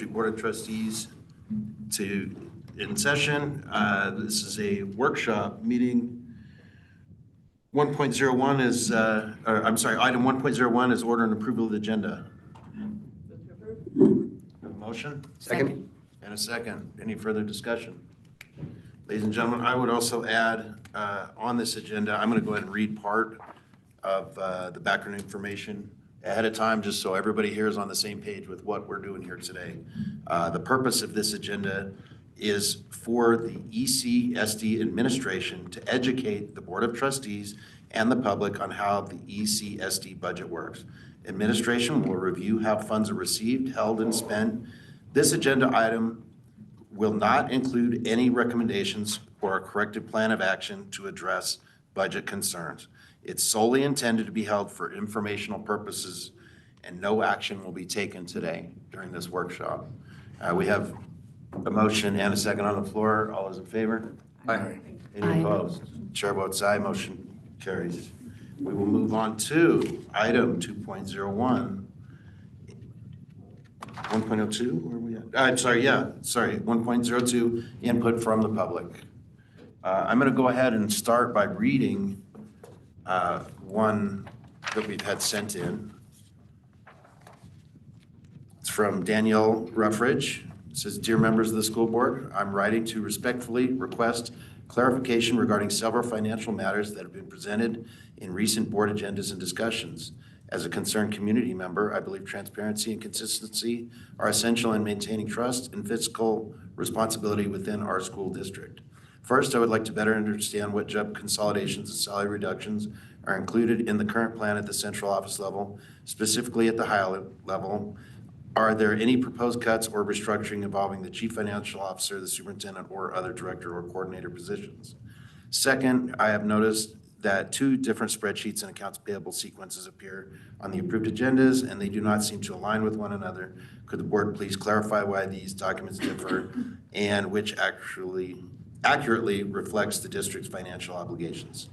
District Board of Trustees in session. This is a workshop meeting. 1.01 is, item 1.01 is order and approval of the agenda. A motion? Second. And a second. Any further discussion? Ladies and gentlemen, I would also add on this agenda, I'm going to go ahead and read part of the background information ahead of time, just so everybody here is on the same page with what we're doing here today. The purpose of this agenda is for the ECSD administration to educate the Board of Trustees and the public on how the ECSD budget works. Administration will review how funds are received, held, and spent. This agenda item will not include any recommendations or a corrected plan of action to address budget concerns. It's solely intended to be held for informational purposes, and no action will be taken today during this workshop. We have a motion and a second on the floor. All those in favor? Aye. Any opposed? Chair votes aye. Motion carries. We will move on to item 2.01. 1.02, where are we at? I'm sorry, 1.02, input from the public. I'm going to go ahead and start by reading one that we've had sent in. It's from Danielle Ruffridge. It says, "Dear members of the school board, I'm writing to respectfully request clarification regarding several financial matters that have been presented in recent board agendas and discussions. As a concerned community member, I believe transparency and consistency are essential in maintaining trust and fiscal responsibility within our school district. First, I would like to better understand what job consolidations and salary reductions are included in the current plan at the central office level, specifically at the high level. Are there any proposed cuts or restructuring involving the chief financial officer, the superintendent, or other director or coordinator positions? Second, I have noticed that two different spreadsheets and accounts payable sequences appear on the approved agendas, and they do not seem to align with one another. Could the board please clarify why these documents differ and which accurately reflects the district's financial obligations?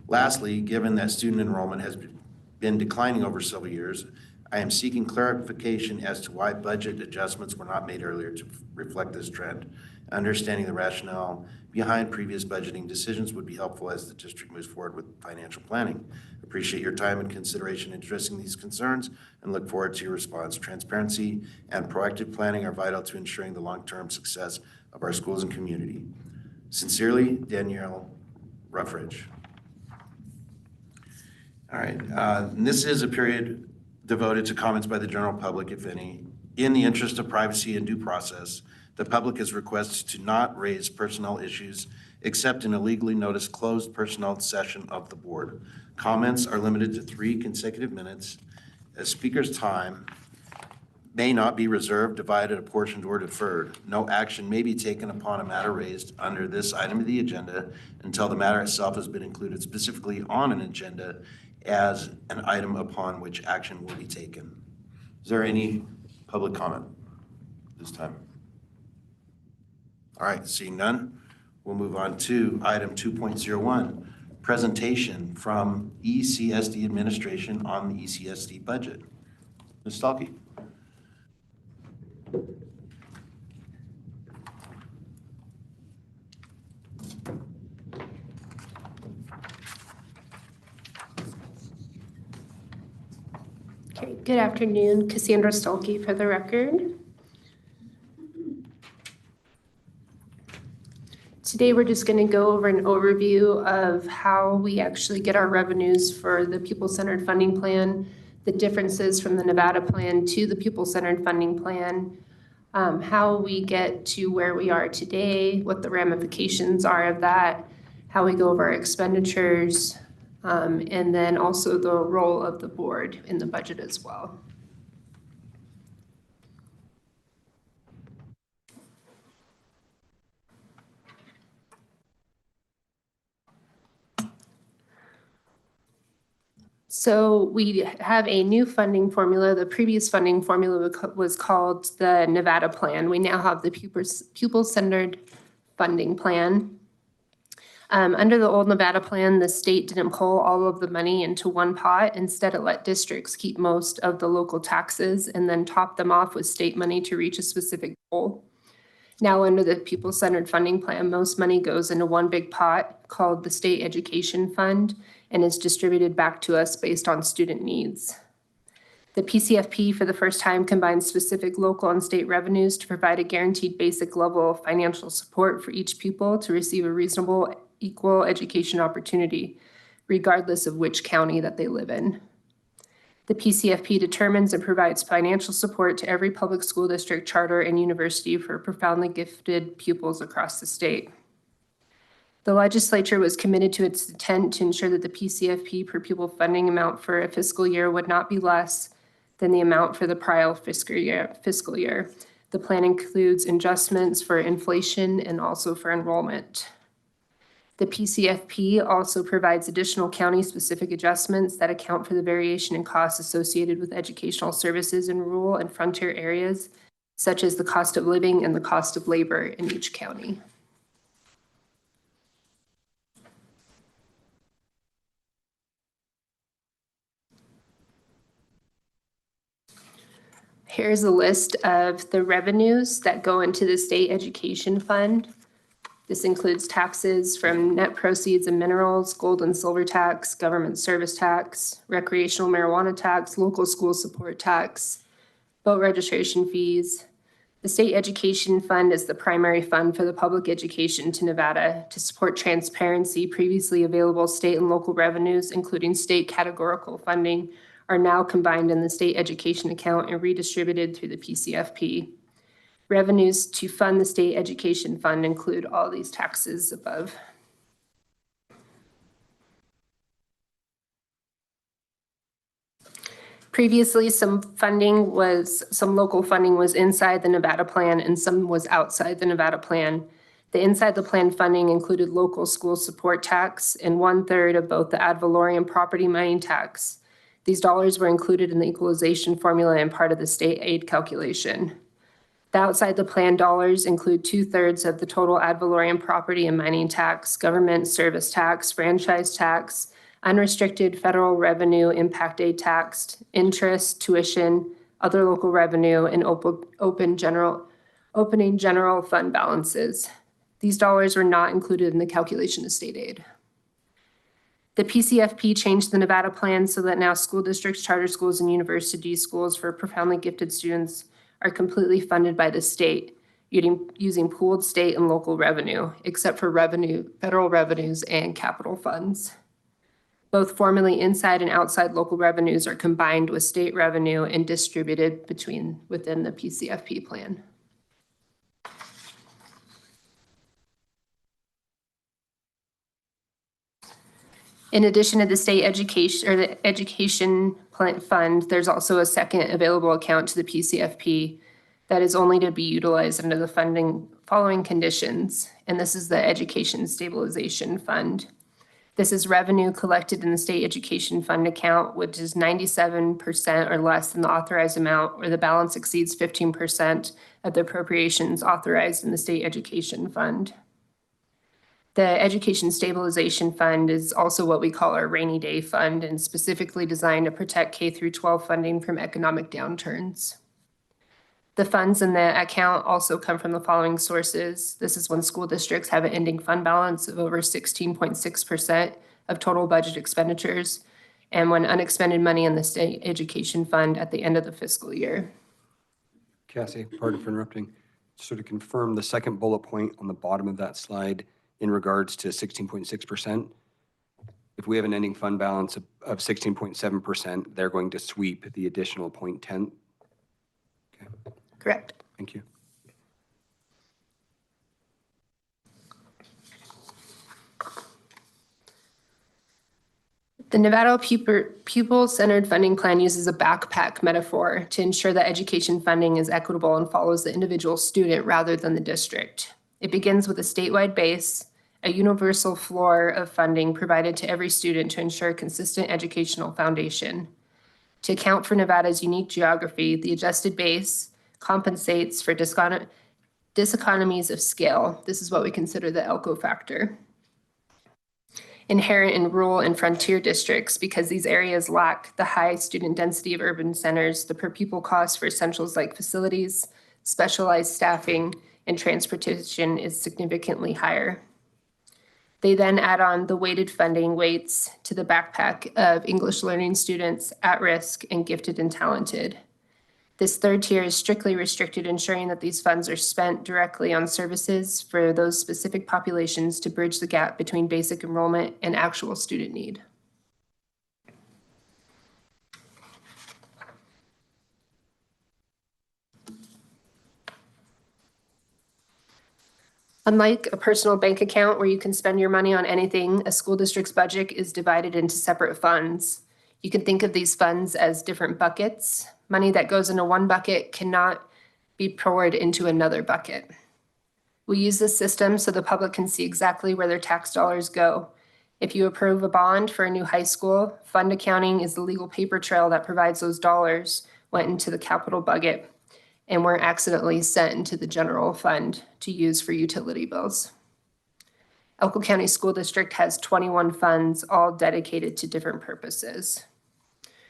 Lastly, given that student enrollment has been declining over several years, I am seeking clarification as to why budget adjustments were not made earlier to reflect this trend. Understanding the rationale behind previous budgeting decisions would be helpful as the district moves forward with financial planning. Appreciate your time and consideration in addressing these concerns and look forward to your response. Transparency and proactive planning are vital to ensuring the long-term success of our schools and community. Sincerely, Danielle Ruffridge." All right, and this is a period devoted to comments by the general public, if any. In the interest of privacy and due process, the public is requested to not raise personnel issues except in a legally noticed closed personnel session of the board. Comments are limited to 3 consecutive minutes. A speaker's time may not be reserved, divided, apportioned, or deferred. No action may be taken upon a matter raised under this item of the agenda until the matter itself has been included specifically on an agenda as an item upon which action will be taken. Is there any public comment this time? All right, seeing none, we'll move on to item 2.01, presentation from ECSD administration on the ECSD budget. Ms. Stalkey. Okay, good afternoon, Cassandra Stolke for the record. Today we're just going to go over an overview of how we actually get our revenues for the pupil-centered funding plan, the differences from the Nevada plan to the pupil-centered funding plan, how we get to where we are today, what the ramifications are of that, how we go over our expenditures, and then also the role of the board in the budget as well. So we have a new funding formula. The previous funding formula was called the Nevada plan. We now have the pupil-centered funding plan. Under the old Nevada plan, the state didn't pull all of the money into one pot. Instead, it let districts keep most of the local taxes and then top them off with state money to reach a specific goal. Now, under the pupil-centered funding plan, most money goes into one big pot called the State Education Fund and is distributed back to us based on student needs. The PCFP for the first time combines specific local and state revenues to provide a guaranteed basic level of financial support for each pupil to receive a reasonable, equal education opportunity, regardless of which county that they live in. The PCFP determines and provides financial support to every public school district, charter, and university for profoundly gifted pupils across the state. The legislature was committed to its intent to ensure that the PCFP per pupil funding amount for a fiscal year would not be less than the amount for the prior fiscal year. The plan includes adjustments for inflation and also for enrollment. The PCFP also provides additional county-specific adjustments that account for the variation in costs associated with educational services in rural and frontier areas, such as the cost of living and the cost of labor in each county. Here's a list of the revenues that go into the state education fund. This includes taxes from net proceeds and minerals, gold and silver tax, government service tax, recreational marijuana tax, local school support tax, boat registration fees. The state education fund is the primary fund for the public education to Nevada to support transparency. Previously available state and local revenues, including state categorical funding, are now combined in the state education account and redistributed through the PCFP. Revenues to fund the state education fund include all these taxes above. Previously, some local funding was inside the Nevada plan and some was outside the Nevada plan. The inside the plan funding included local school support tax and 1/3 of both the ad valorem property mining tax. These dollars were included in the equalization formula and part of the state aid calculation. The outside the plan dollars include 2/3 of the total ad valorem property and mining tax, government service tax, franchise tax, unrestricted federal revenue impact aid tax, interest, tuition, other local revenue, and opening general fund balances. These dollars were not included in the calculation of state aid. The PCFP changed the Nevada plan so that now school districts, charter schools, and university schools for profoundly gifted students are completely funded by the state using pooled state and local revenue, except for federal revenues and capital funds. Both formerly inside and outside local revenues are combined with state revenue and distributed within the PCFP plan. In addition to the state education or the education fund, there's also a second available account to the PCFP that is only to be utilized under the following conditions, and this is the Education Stabilization Fund. This is revenue collected in the state education fund account, which is 97% or less than the authorized amount, or the balance exceeds 15% of the appropriations authorized in the state education fund. The Education Stabilization Fund is also what we call our rainy day fund and specifically designed to protect K-12 funding from economic downturns. The funds in the account also come from the following sources. This is when school districts have an ending fund balance of over 16.6% of total budget expenditures, and when unexpended money in the state education fund at the end of the fiscal year. Cassie, pardon for interrupting. So to confirm the second bullet point on the bottom of that slide in regards to 16.6%, if we have an ending fund balance of 16.7%, they're going to sweep the additional 0.10. Okay. Correct. Thank you. The Nevada Pupil-Centered Funding Plan uses a backpack metaphor to ensure that education funding is equitable and follows the individual student rather than the district. It begins with a statewide base, a universal floor of funding provided to every student to ensure a consistent educational foundation. To account for Nevada's unique geography, the adjusted base compensates for diseconomies of scale. This is what we consider the Elko factor. inherent in rural and frontier districts because these areas lack the high student density of urban centers. The per pupil cost for essentials like facilities, specialized staffing, and transportation is significantly higher. They then add on the weighted funding weights to the backpack of English learning students at risk and gifted and talented. This third tier is strictly restricted, ensuring that these funds are spent directly on services for those specific populations to bridge the gap between basic enrollment and actual student need. Unlike a personal bank account where you can spend your money on anything, a school district's budget is divided into separate funds. You can think of these funds as different buckets. Money that goes into one bucket cannot be poured into another bucket. We use this system so the public can see exactly where their tax dollars go. If you approve a bond for a new high school, fund accounting is the legal paper trail that provides those dollars went into the capital budget and weren't accidentally sent into the general fund to use for utility bills. Elko County School District has 21 funds, all dedicated to different purposes.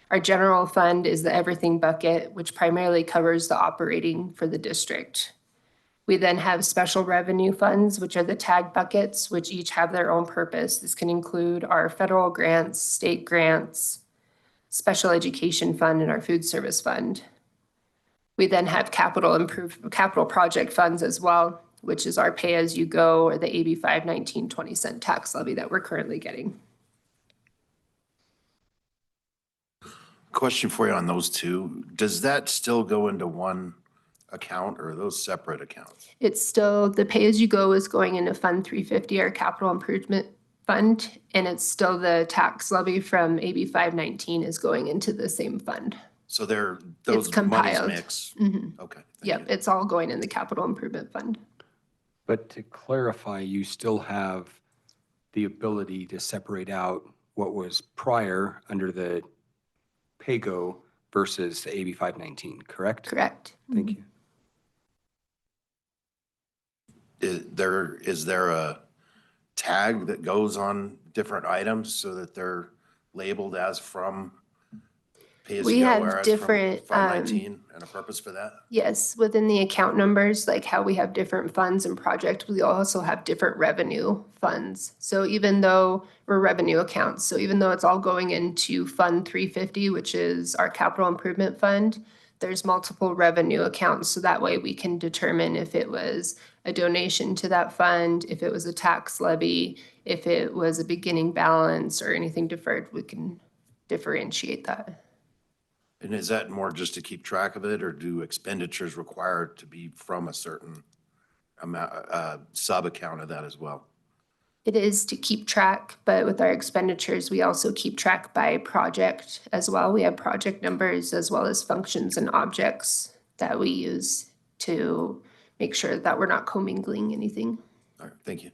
Our general fund is the everything bucket, which primarily covers the operating for the district. We then have special revenue funds, which are the tag buckets, which each have their own purpose. This can include our federal grants, state grants, special education fund, and our food service fund. We then have capital project funds as well, which is our pay-as-you-go or the AB 519 20-cent tax levy that we're currently getting. Question for you on those two. Does that still go into one account or are those separate accounts? It's still, the pay-as-you-go is going into Fund 350, our capital improvement fund, and it's still the tax levy from AB 519 is going into the same fund. So those monies compiled. mix? Mm-hmm. Okay. Yep, it's all going in the capital improvement fund. But to clarify, you still have the ability to separate out what was prior under the PAYGO versus the AB 519, correct? Correct. Thank you. Is there a tag that goes on different items so that they're labeled as from We have pay-as-you-go, different, 519 and a purpose for that? Yes, within the account numbers, like how we have different funds and projects, we also have different revenue funds. So even though we're revenue accounts, so even though it's all going into Fund 350, which is our capital improvement fund, there's multiple revenue accounts. So that way we can determine if it was a donation to that fund, if it was a tax levy, if it was a beginning balance or anything deferred, we can differentiate that. And is that more just to keep track of it, or do expenditures require to be from a certain amount, sub-account of that as well? It is to keep track, but with our expenditures, we also keep track by project as well. We have project numbers as well as functions and objects that we use to make sure that we're not commingling anything. All right, thank you.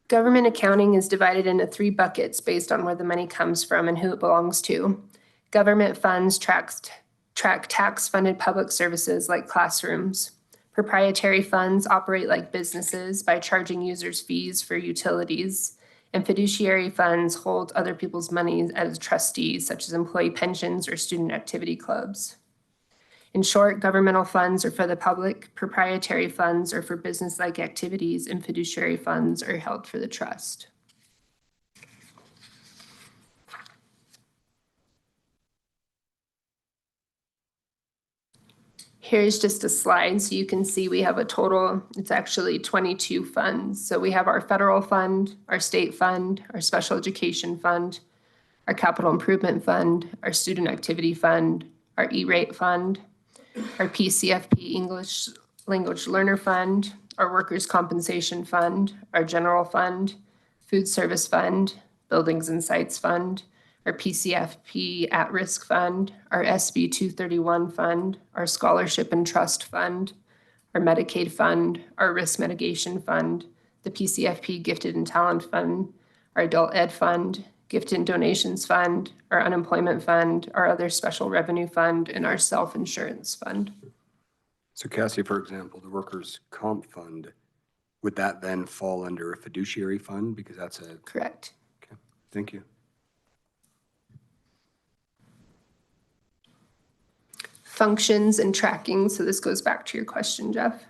Government accounting is divided into 3 buckets based on where the money comes from and who it belongs to. Government funds track tax-funded public services like classrooms. Proprietary funds operate like businesses by charging users fees for utilities. And fiduciary funds hold other people's money as trustees, such as employee pensions or student activity clubs. In short, governmental funds are for the public, proprietary funds are for business-like activities, and fiduciary funds are held for the trust. Here's just a slide so you can see we have a total, it's actually 22 funds. So we have our federal fund, our state fund, our special education fund, our capital improvement fund, our student activity fund, our E-rate fund, our PCFP English Language Learner Fund, our Workers' Compensation Fund, our General Fund, Food Service Fund, Buildings and Sites Fund, our PCFP At-Risk Fund, our SB 231 Fund, our Scholarship and Trust Fund, our Medicaid Fund, our Risk Mitigation Fund, the PCFP Gifted and Talent Fund, our Adult Ed Fund, Gift and Donations Fund, our Unemployment Fund, our other special revenue fund, and our self-insurance fund. So Cassie, for example, the workers' comp fund, Would that then fall under a fiduciary fund? Because that's a, Correct. okay, thank you. Functions and tracking. So this goes back to your question, Jeff.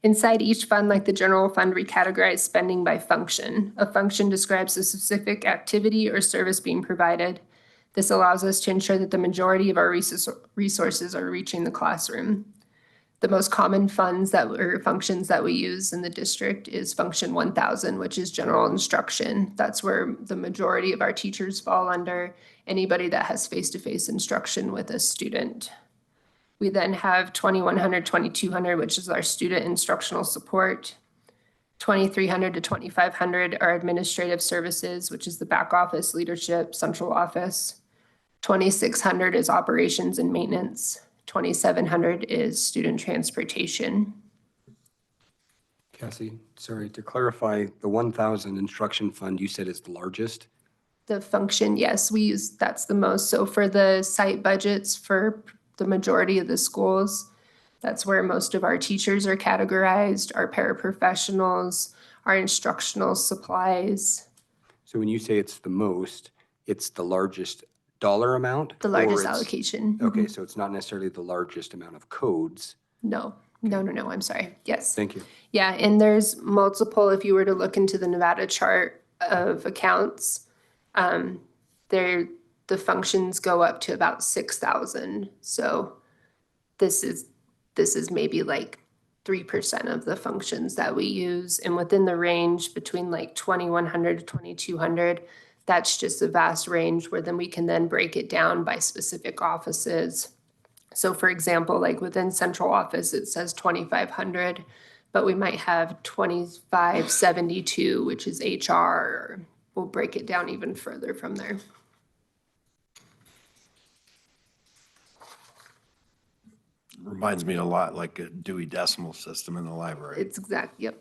Inside each fund, like the general fund, we categorize spending by function. A function describes a specific activity or service being provided. This allows us to ensure that the majority of our resources are reaching the classroom. The most common functions that we use in the district is function 1000, which is general instruction. That's where the majority of our teachers fall under, anybody that has face-to-face instruction with a student. We then have 2100, 2200, which is our student instructional support. 2300 to 2500 are administrative services, which is the back office, leadership, central office. 2600 is operations and maintenance. 2700 is student transportation. Cassie, sorry, to clarify, the 1,000 instruction fund you said is the largest? The function, yes, we use, that's the most. So for the site budgets for the majority of the schools, that's where most of our teachers are categorized, our paraprofessionals, our instructional supplies. So when you say it's the most, it's the largest dollar amount? The or largest it's- allocation. Okay, so it's not necessarily the largest amount of codes. No, I'm sorry. Yes. Thank you. Yeah, and there's multiple, if you were to look into the Nevada chart of accounts, the functions go up to about 6,000. So this is maybe like 3% of the functions that we use. And within the range between like 2100 to 2200, that's just a vast range where then we can then break it down by specific offices. So for example, like within central office, it says 2500, but we might have 2572, which is HR, or we'll break it down even further from there. Reminds me a lot like a Dewey Decimal System in the library. It's exact, yep.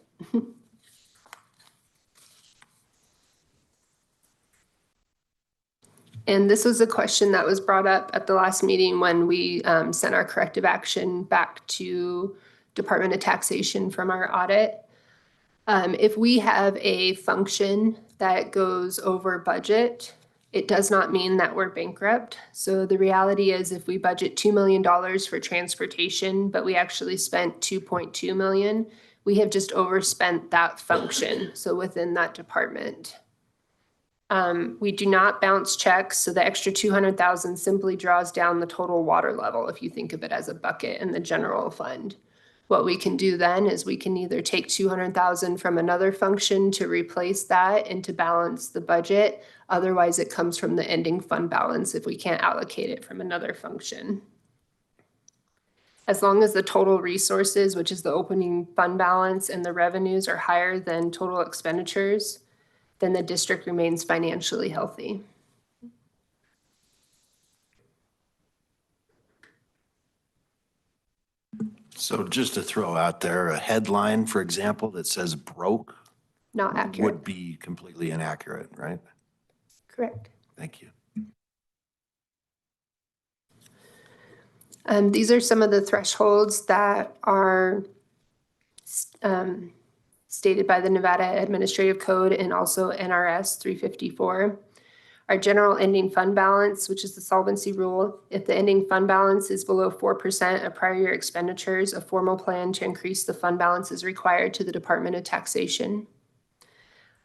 And this was a question that was brought up at the last meeting when we sent our corrective action back to Department of Taxation from our audit. If we have a function that goes over budget, it does not mean that we're bankrupt. So the reality is if we budget $2 million for transportation, but we actually spent 2.2 million, we have just overspent that function. So within that department. We do not bounce checks, so the extra 200,000 simply draws down the total water level if you think of it as a bucket in the general fund. What we can do then is we can either take 200,000 from another function to replace that and to balance the budget. Otherwise, it comes from the ending fund balance if we can't allocate it from another function. As long as the total resources, which is the opening fund balance, and the revenues are higher than total expenditures, then the district remains financially healthy. So just to throw out there, a headline, for example, that says broke Not accurate. would be completely inaccurate, right? Correct. Thank you. These are some of the thresholds that are stated by the Nevada Administrative Code and also NRS 354. Our general ending fund balance, which is the solvency rule, if the ending fund balance is below 4% of prior year expenditures, a formal plan to increase the fund balance is required to the Department of Taxation.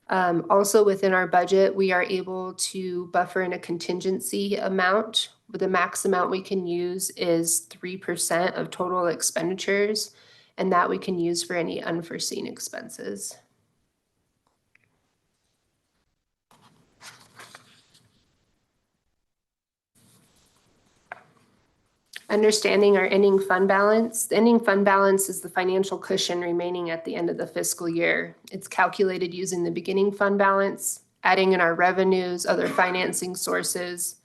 Also within our budget, we are able to buffer in a contingency amount. The max amount we can use is 3% of total expenditures, and that we can use for any unforeseen expenses. Understanding our ending fund balance. The ending fund balance is the financial cushion remaining at the end of the fiscal year. It's calculated using the beginning fund balance, adding in our revenues, other financing sources,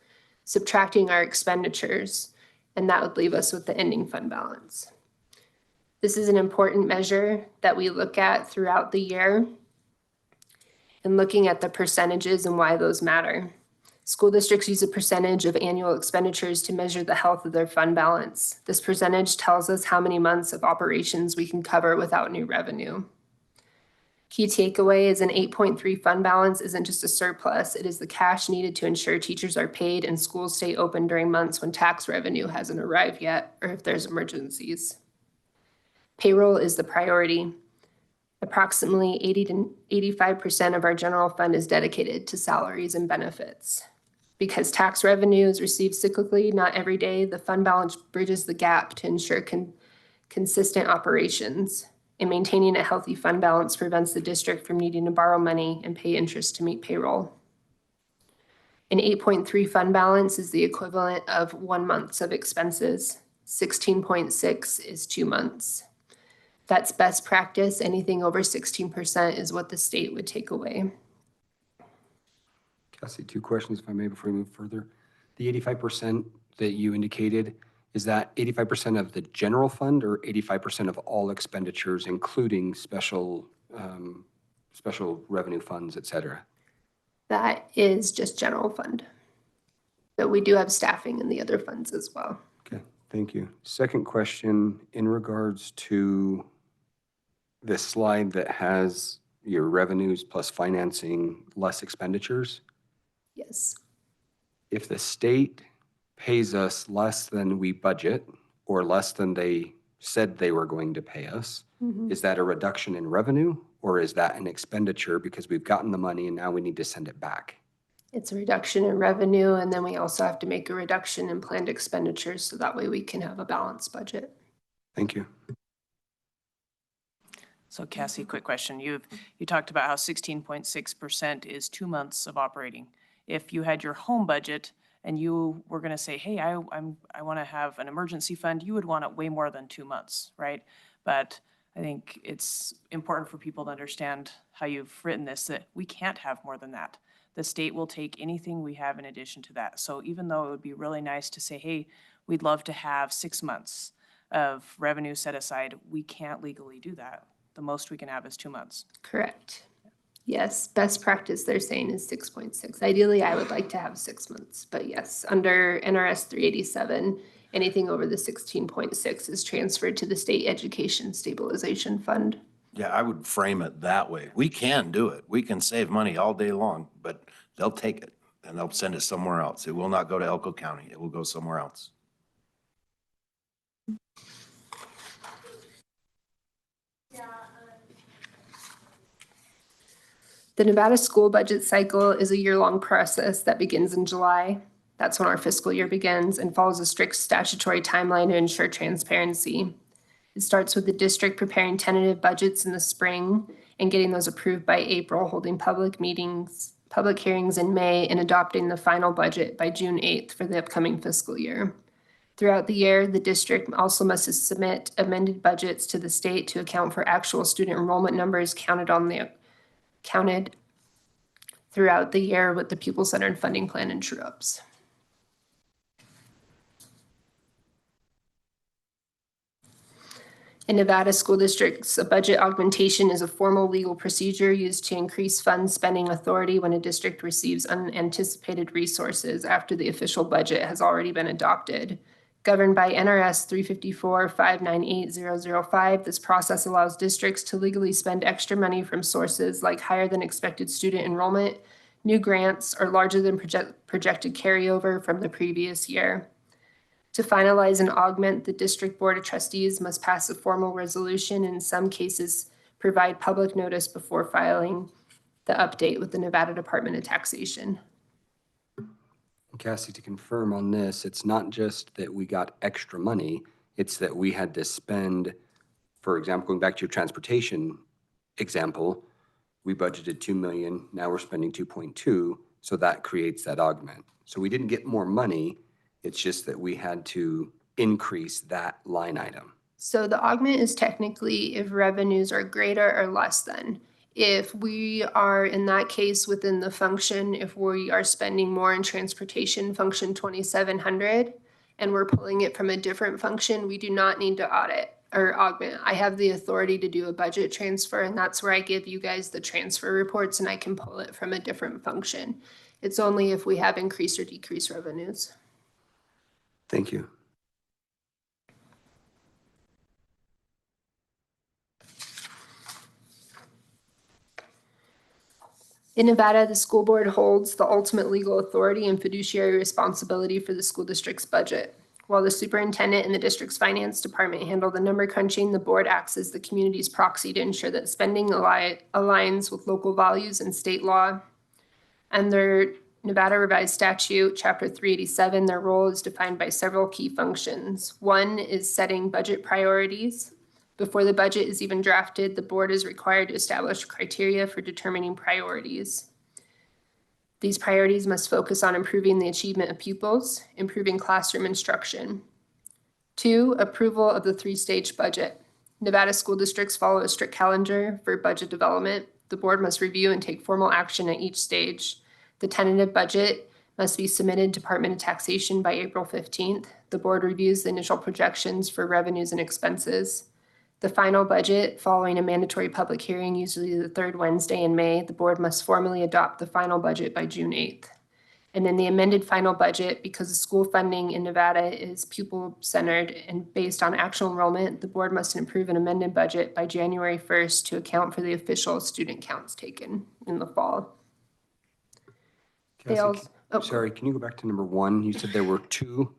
subtracting our expenditures, and that would leave us with the ending fund balance. This is an important measure that we look at throughout the year and looking at the percentages and why those matter. School districts use a percentage of annual expenditures to measure the health of their fund balance. This percentage tells us how many months of operations we can cover without new revenue. Key takeaway is an 8.3 fund balance isn't just a surplus, it is the cash needed to ensure teachers are paid and schools stay open during months when tax revenue hasn't arrived yet, or if there's emergencies. Payroll is the priority. Approximately 80 to 85% of our general fund is dedicated to salaries and benefits. Because tax revenue is received cyclically, not every day, the fund balance bridges the gap to ensure consistent operations. And maintaining a healthy fund balance prevents the district from needing to borrow money and pay interest to meet payroll. An 8.3 fund balance is the equivalent of 1 month of expenses. 16.6 is 2 months. That's best practice. Anything over 16% is what the state would take away. Cassie, 2 questions if I may before we move further. The 85% that you indicated, is that 85% of the general fund or 85% of all expenditures, including special revenue funds, et cetera? That is just general fund. But we do have staffing in the other funds as well. Okay, thank you. Second question, in regards to this slide that has your revenues plus financing less expenditures, Yes. if the state pays us less than we budget or less than they said they were going to pay us, is that a reduction in revenue or is that an expenditure because we've gotten the money and now we need to send it back? It's a reduction in revenue, and then we also have to make a reduction in planned expenditures so that way we can have a balanced budget. Thank you. So Cassie, quick question. You talked about how 16.6% is 2 months of operating. If you had your home budget and you were going to say, hey, I want to have an emergency fund, you would want it way more than 2 months, right? But I think it's important for people to understand how you've written this, that we can't have more than that. The state will take anything we have in addition to that. So even though it would be really nice to say, hey, we'd love to have 6 months of revenue set aside, we can't legally do that. The most we can have is 2 months. Correct. Yes, best practice they're saying is 6.6. Ideally, I would like to have 6 months, but yes, under NRS 387, anything over the 16.6 is transferred to the State Education Stabilization Fund. Yeah, I would frame it that way. We can do it. We can save money all day long, but they'll take it and they'll send it somewhere else. It will not go to Elko County. It will go somewhere else. The Nevada school budget cycle is a year-long process that begins in July. That's when our fiscal year begins and follows a strict statutory timeline to ensure transparency. It starts with the district preparing tentative budgets in the spring and getting those approved by April, holding public hearings in May, and adopting the final budget by June 8th for the upcoming fiscal year. Throughout the year, the district also must submit amended budgets to the state to account for actual student enrollment numbers counted throughout the year with the pupil-centered funding plan and true-ups. In Nevada school districts, a budget augmentation is a formal legal procedure used to increase fund spending authority when a district receives unanticipated resources after the official budget has already been adopted. Governed by NRS 354-598-005, this process allows districts to legally spend extra money from sources like higher than expected student enrollment, new grants, or larger than projected carryover from the previous year. To finalize and augment, the District Board of Trustees must pass a formal resolution and in some cases provide public notice before filing the update with the Nevada Department of Taxation. Cassie, to confirm on this, it's not just that we got extra money, it's that we had to spend, for example, going back to your transportation example, we budgeted 2 million, now we're spending 2.2, so that creates that augment. So we didn't get more money, it's just that we had to increase that line item. So the augment is technically if revenues are greater or less than. If we are, in that case, within the function, if we are spending more in transportation function 2700 and we're pulling it from a different function, we do not need to audit or augment. I have the authority to do a budget transfer, and that's where I give you guys the transfer reports and I can pull it from a different function. It's only if we have increased or decreased revenues. Thank you. In Nevada, the school board holds the ultimate legal authority and fiduciary responsibility for the school district's budget. While the superintendent and the district's finance department handle the number crunching, the board acts as the community's proxy to ensure that spending aligns with local values and state law. Under Nevada Revised Statute, Chapter 387, their role is defined by several key functions. One is setting budget priorities. Before the budget is even drafted, the board is required to establish criteria for determining priorities. These priorities must focus on improving the achievement of pupils, improving classroom instruction. 2, approval of the 3-stage budget. Nevada school districts follow a strict calendar for budget development. The board must review and take formal action at each stage. The tentative budget must be submitted to Department of Taxation by April 15th. The board reviews the initial projections for revenues and expenses. The final budget, following a mandatory public hearing, usually the 3rd Wednesday in May, the board must formally adopt the final budget by June 8th. And then the amended final budget, because the school funding in Nevada is pupil-centered and based on actual enrollment, the board must approve an amended budget by January 1st to account for the official student counts taken in the fall. They Cassie, also, oh, sorry, can you go back to number 1? You said there were 2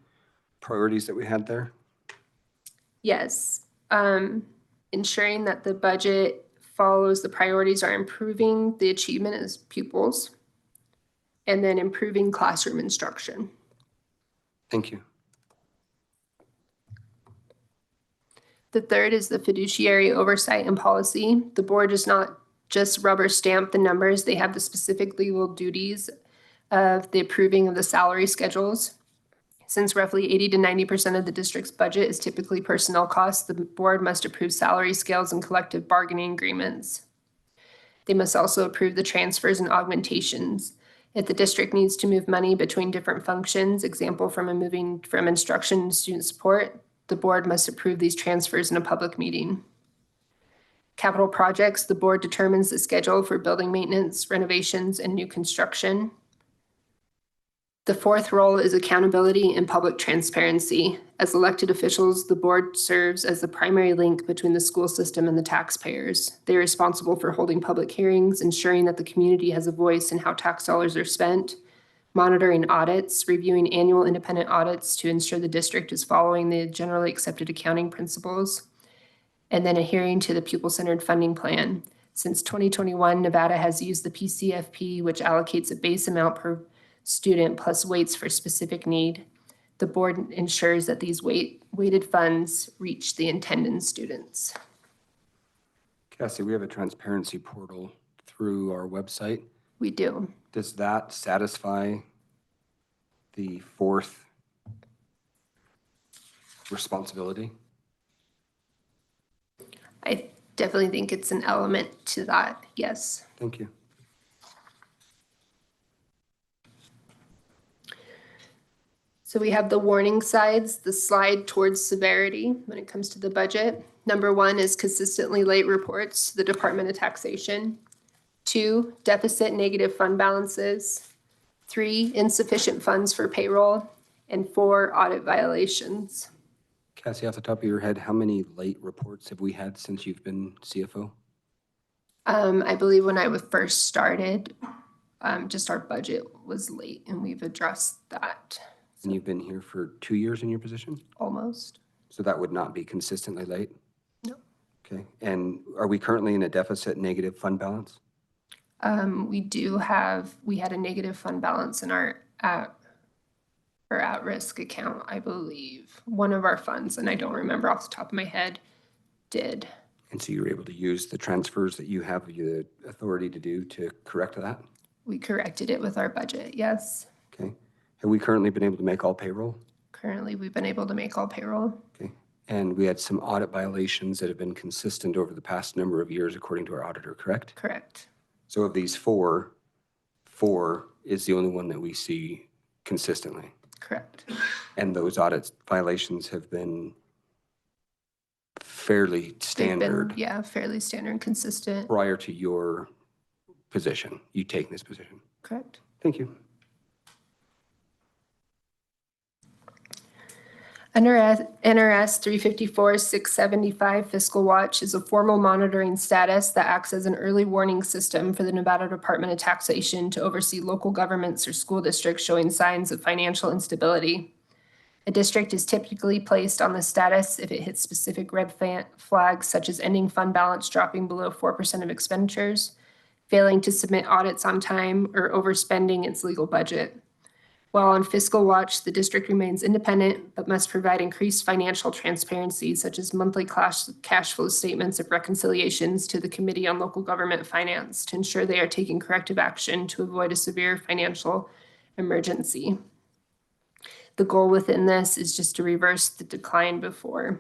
priorities that we had there? yes. Ensuring that the budget follows the priorities are improving the achievement as pupils and then improving classroom instruction. Thank you. The third is the fiduciary oversight and policy. The board does not just rubber stamp the numbers. They have the specific legal duties of the approving of the salary schedules. Since roughly 80 to 90% of the district's budget is typically personnel costs, the board must approve salary scales and collective bargaining agreements. They must also approve the transfers and augmentations. If the district needs to move money between different functions, example from moving from instruction to student support, the board must approve these transfers in a public meeting. Capital projects, the board determines the schedule for building maintenance, renovations, and new construction. The fourth role is accountability and public transparency. As elected officials, the board serves as the primary link between the school system and the taxpayers. They are responsible for holding public hearings, ensuring that the community has a voice in how tax dollars are spent, monitoring audits, reviewing annual independent audits to ensure the district is following the generally accepted accounting principles, and then adhering to the pupil-centered funding plan. Since 2021, Nevada has used the PCFP, which allocates a base amount per student plus weights for specific need. The board ensures that these weighted funds reach the intended students. Cassie, we have a transparency portal through our website. We do. Does that satisfy the 4th responsibility? I definitely think it's an element to that, yes. Thank you. So we have the warning sides, the slide towards severity when it comes to the budget. Number 1 is consistently late reports to the Department of Taxation. 2, deficit negative fund balances. 3, insufficient funds for payroll. And 4, audit violations. Cassie, off the top of your head, how many late reports have we had since you've been CFO? I believe when I first started, just our budget was late and we've addressed that. And you've been here for 2 years in your position? Almost. So that would not be consistently late? No. Okay. And are we currently in a deficit negative fund balance? We had a negative fund balance in our at-risk account, I believe. One of our funds, and I don't remember off the top of my head, did. And so you were able to use the transfers that you have the authority to do to correct that? We corrected it with our budget, yes. Okay. Have we currently been able to make all payroll? Currently, we've been able to make all payroll. Okay. And we had some audit violations that have been consistent over the past number of years, according to our auditor, correct? Correct. So of these 4 is the only one that we see consistently. Correct. And those audit violations have been fairly They've standard been, yeah, fairly standard and consistent. prior to your position, you taking this position. Correct. Thank you. Under NRS 354-675, Fiscal Watch is a formal monitoring status that acts as an early warning system for the Nevada Department of Taxation to oversee local governments or school districts showing signs of financial instability. A district is typically placed on the status if it hits specific red flags such as ending fund balance dropping below 4% of expenditures, failing to submit audits on time, or overspending its legal budget. While on Fiscal Watch, the district remains independent but must provide increased financial transparency such as monthly cash flow statements of reconciliations to the Committee on Local Government Finance to ensure they are taking corrective action to avoid a severe financial emergency. The goal within this is just to reverse the decline before.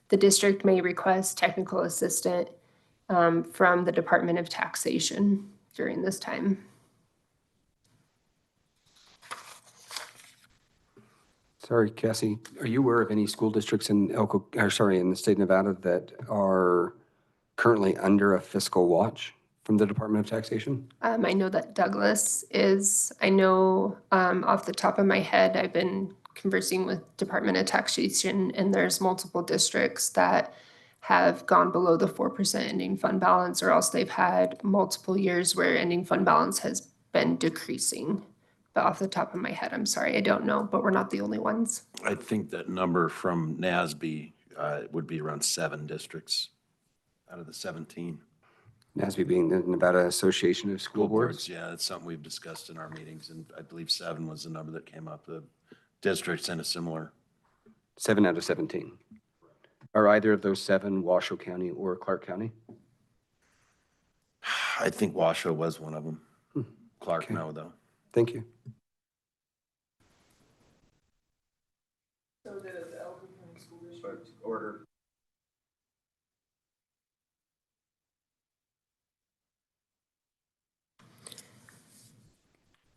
The district may request technical assistance from the Department of Taxation during this time. Sorry, Cassie, are you aware of any school districts in in the state of Nevada that are currently under a fiscal watch from the Department of Taxation? I know that Douglas is. I know off the top of my head, I've been conversing with Department of Taxation, and there's multiple districts that have gone below the 4% ending fund balance, or else they've had multiple years where ending fund balance has been decreasing. But off the top of my head, I'm sorry, I don't know, but we're not the only ones. I think that number from NASB would be around 7 districts out of the 17. NASB being the Nevada Association of School Boards? Yeah, it's something we've discussed in our meetings, and I believe 7 was the number that came up. The districts in a similar. 7 out of 17. Are either of those 7 Washoe County or Clark County? I think Washoe was one of them. Clark, Okay. no, though. Thank you. So the Elko County School District. Order.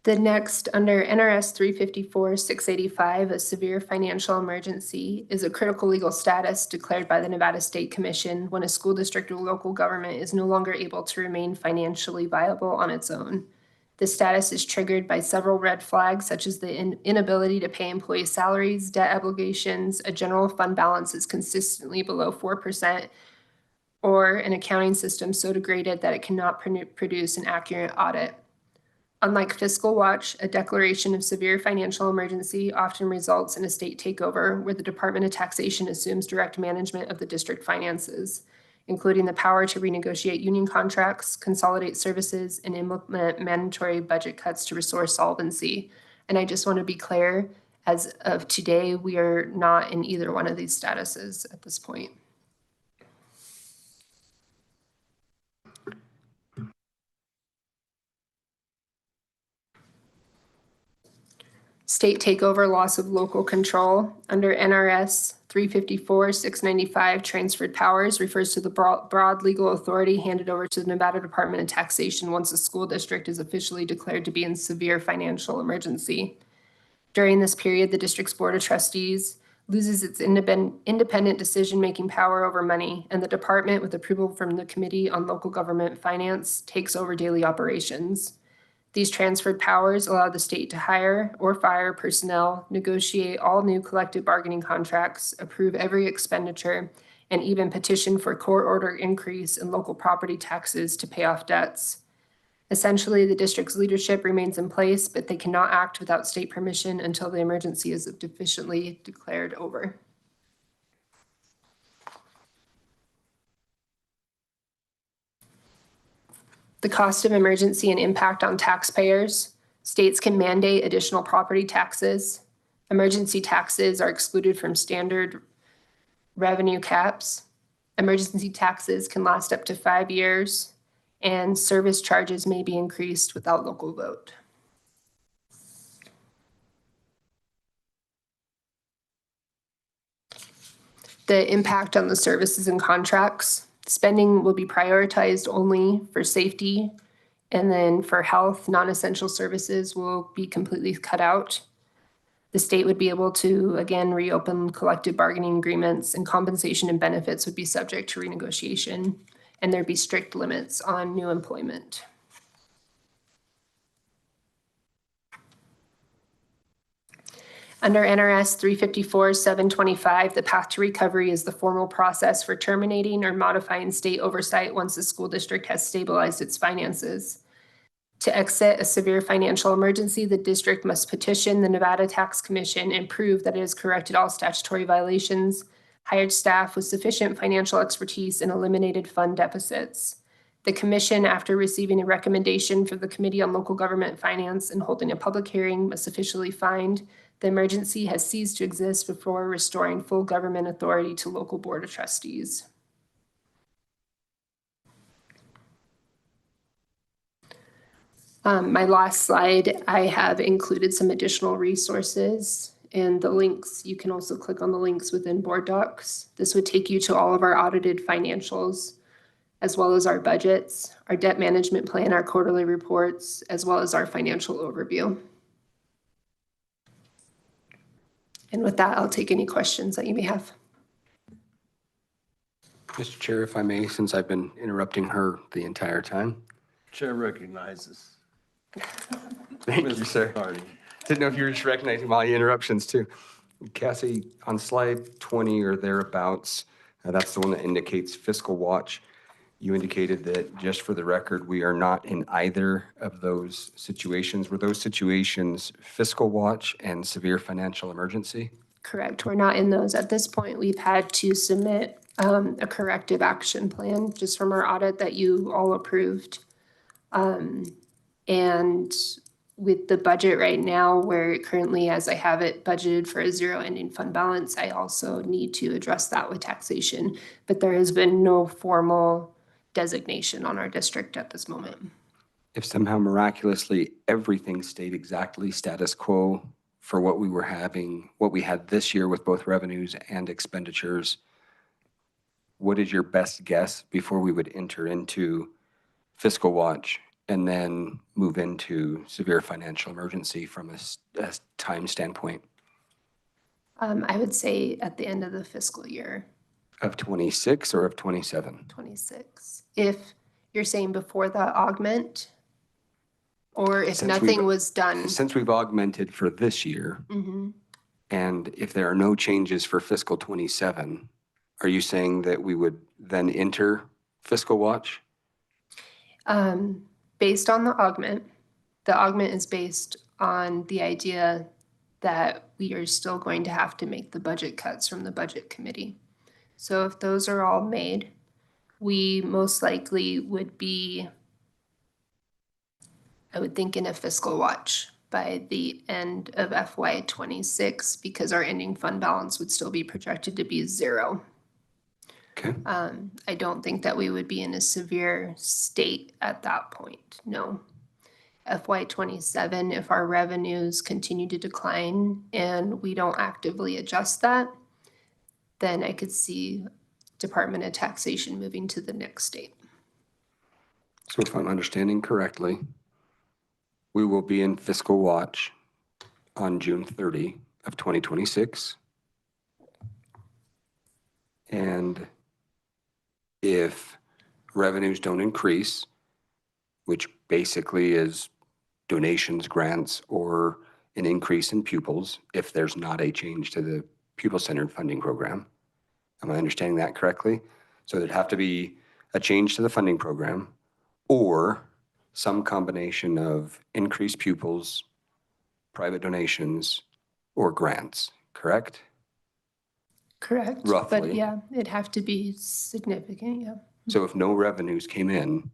The next, under NRS 354-685, a severe financial emergency is a critical legal status declared by the Nevada State Commission when a school district or local government is no longer able to remain financially viable on its own. This status is triggered by several red flags, such as the inability to pay employee salaries, debt obligations, a general fund balance is consistently below 4%, or an accounting system so degraded that it cannot produce an accurate audit. Unlike Fiscal Watch, a declaration of severe financial emergency often results in a state takeover where the Department of Taxation assumes direct management of the district finances, including the power to renegotiate union contracts, consolidate services, and implement mandatory budget cuts to restore solvency. And I just want to be clear, as of today, we are not in either one of these statuses at this point. State takeover, loss of local control. Under NRS 354-695, transferred powers refers to the broad legal authority handed over to the Nevada Department of Taxation once a school district is officially declared to be in severe financial emergency. During this period, the district's Board of Trustees loses its independent decision-making power over money, and the department, with approval from the Committee on Local Government Finance, takes over daily operations. These transferred powers allow the state to hire or fire personnel, negotiate all new collective bargaining contracts, approve every expenditure, and even petition for court order increase in local property taxes to pay off debts. Essentially, the district's leadership remains in place, but they cannot act without state permission until the emergency is officially declared over. The cost of emergency and impact on taxpayers. States can mandate additional property taxes. Emergency taxes are excluded from standard revenue caps. Emergency taxes can last up to 5 years, and service charges may be increased without local vote. The impact on the services and contracts. Spending will be prioritized only for safety, and then for health, non-essential services will be completely cut out. The state would be able to, again, reopen collective bargaining agreements, and compensation and benefits would be subject to renegotiation, and there'd be strict limits on new employment. Under NRS 354-725, the path to recovery is the formal process for terminating or modifying state oversight once the school district has stabilized its finances. To exit a severe financial emergency, the district must petition the Nevada Tax Commission and prove that it has corrected all statutory violations, hired staff with sufficient financial expertise, and eliminated fund deficits. The commission, after receiving a recommendation from the Committee on Local Government Finance and holding a public hearing, must officially find the emergency has ceased to exist before restoring full government authority to local board of trustees. My last slide, I have included some additional resources and the links. You can also click on the links within board docs. This would take you to all of our audited financials, as well as our budgets, our debt management plan, our quarterly reports, as well as our financial overview. And with that, I'll take any questions that you may have. Mr. Chair, if I may, since I've been interrupting her the entire time. Chair recognizes. Thank you, sir. Harding. Didn't know if you were just recognizing my interruptions too. Cassie, on slide 20 or thereabouts, that's the one that indicates fiscal watch. You indicated that, just for the record, we are not in either of those situations. Were those situations fiscal watch and severe financial emergency? Correct. We're not in those. At this point, we've had to submit a corrective action plan just from our audit that you all approved. And with the budget right now, where currently, as I have it budgeted for a zero ending fund balance, I also need to address that with taxation. But there has been no formal designation on our district at this moment. If somehow miraculously everything stayed exactly status quo for what we were having, what we had this year with both revenues and expenditures, what is your best guess before we would enter into fiscal watch and then move into severe financial emergency from a time standpoint? I would say at the end of the fiscal year, Of 26 or of 27? 26. If you're saying before the augment, or if Since nothing we've- was done. Since we've augmented for this year, and if there are no changes for fiscal 27, are you saying that we would then enter fiscal watch? Based on the augment is based on the idea that we are still going to have to make the budget cuts from the budget committee. So if those are all made, we most likely would be, I would think, in a fiscal watch by the end of FY 26, because our ending fund balance would still be projected to be zero. Okay. I don't think that we would be in a severe state at that point, no. FY 27, if our revenues continue to decline and we don't actively adjust that, then I could see Department of Taxation moving to the next state. So if I'm understanding correctly, we will be in fiscal watch on June 30 of 2026. And if revenues don't increase, which basically is donations, grants, or an increase in pupils, if there's not a change to the pupil-centered funding program. Am I understanding that correctly? So there'd have to be a change to the funding program or some combination of increased pupils, private donations, or grants, correct? Correct. Roughly. But yeah, it'd have to be significant, yeah. So if no revenues came in,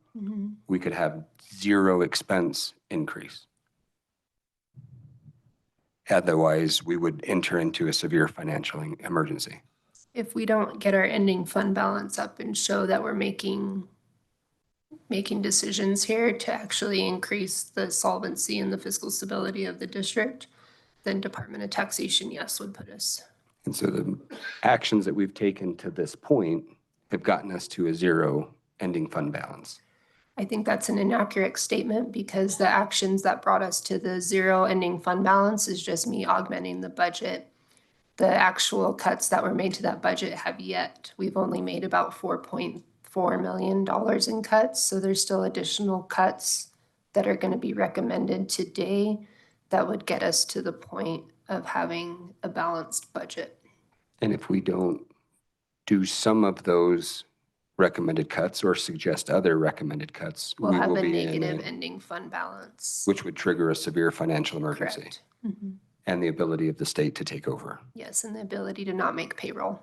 we could have zero expense increase. Otherwise, we would enter into a severe financial emergency. If we don't get our ending fund balance up and show that we're making decisions here to actually increase the solvency and the fiscal stability of the district, then Department of Taxation, yes, would put us. And so the actions that we've taken to this point have gotten us to a zero ending fund balance. I think that's an inaccurate statement, because the actions that brought us to the zero ending fund balance is just me augmenting the budget. The actual cuts that were made to that budget have yet. We've only made about $4.4 million in cuts. So there's still additional cuts that are going to be recommended today that would get us to the point of having a balanced budget. And if we don't do some of those recommended cuts or suggest other recommended cuts, We'll we have will a be in negative a, ending fund balance. which would trigger a severe financial emergency Correct. Mhm. and the ability of the state to take over. Yes, and the ability to not make payroll.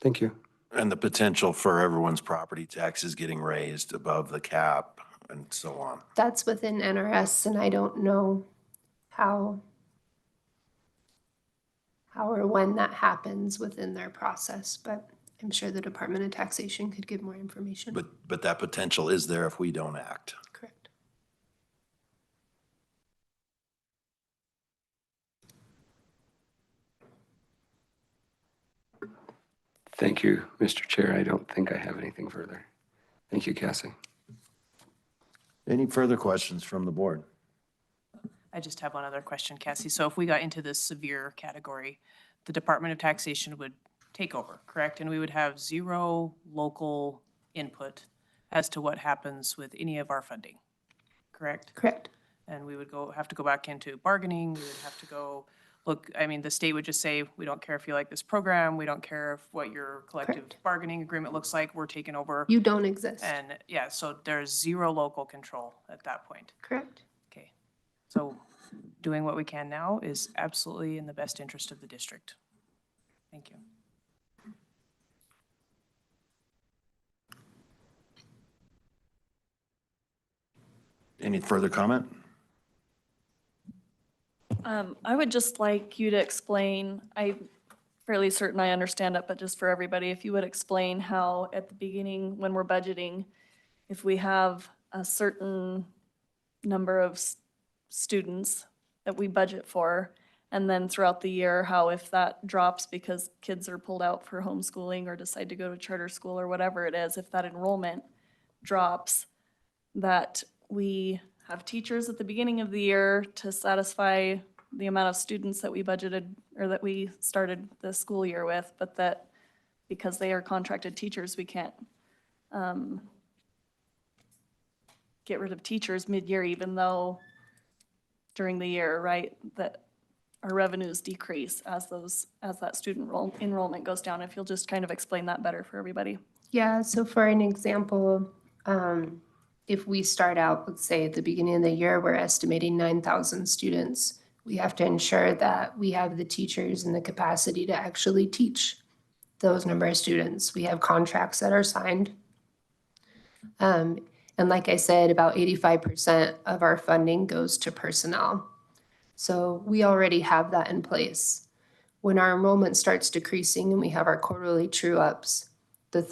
Thank you. And the potential for everyone's property taxes getting raised above the cap and so on. That's within NRS, and I don't know how or when that happens within their process, but I'm sure the Department of Taxation could give more information. But that potential is there if we don't act. Correct. Thank you, Mr. Chair. I don't think I have anything further. Thank you, Cassie. Any further questions from the board? I just have one other question, Cassie. So if we got into this severe category, the Department of Taxation would take over, correct? And we would have zero local input as to what happens with any of our funding, correct? Correct. And we would have to go back into bargaining, we would have to go, look, I mean, the state would just say, we don't care if you like this program, we don't care if what your collective Correct. bargaining agreement looks like, we're taking over. You don't exist. And yeah, so there's zero local control at that point. Correct. Okay. So doing what we can now is absolutely in the best interest of the district. Thank you. Any further comment? I would just like you to explain, I'm fairly certain I understand it, but just for everybody, if you would explain how at the beginning, when we're budgeting, if we have a certain number of students that we budget for, and then throughout the year, how if that drops because kids are pulled out for homeschooling or decide to go to charter school or whatever it is, if that enrollment drops, that we have teachers at the beginning of the year to satisfy the amount of students that we budgeted or that we started the school year with, but that because they are contracted teachers, we can't get rid of teachers mid-year, even though during the year, right, that our revenues decrease as that student enrollment goes down. If you'll just kind of explain that better for everybody. Yeah, so for an example, if we start out, let's say at the beginning of the year, we're estimating 9,000 students. We have to ensure that we have the teachers and the capacity to actually teach those number of students. We have contracts that are signed. And like I said, about 85% of our funding goes to personnel. So we already have that in place. When our enrollment starts decreasing and we have our quarterly true-ups, the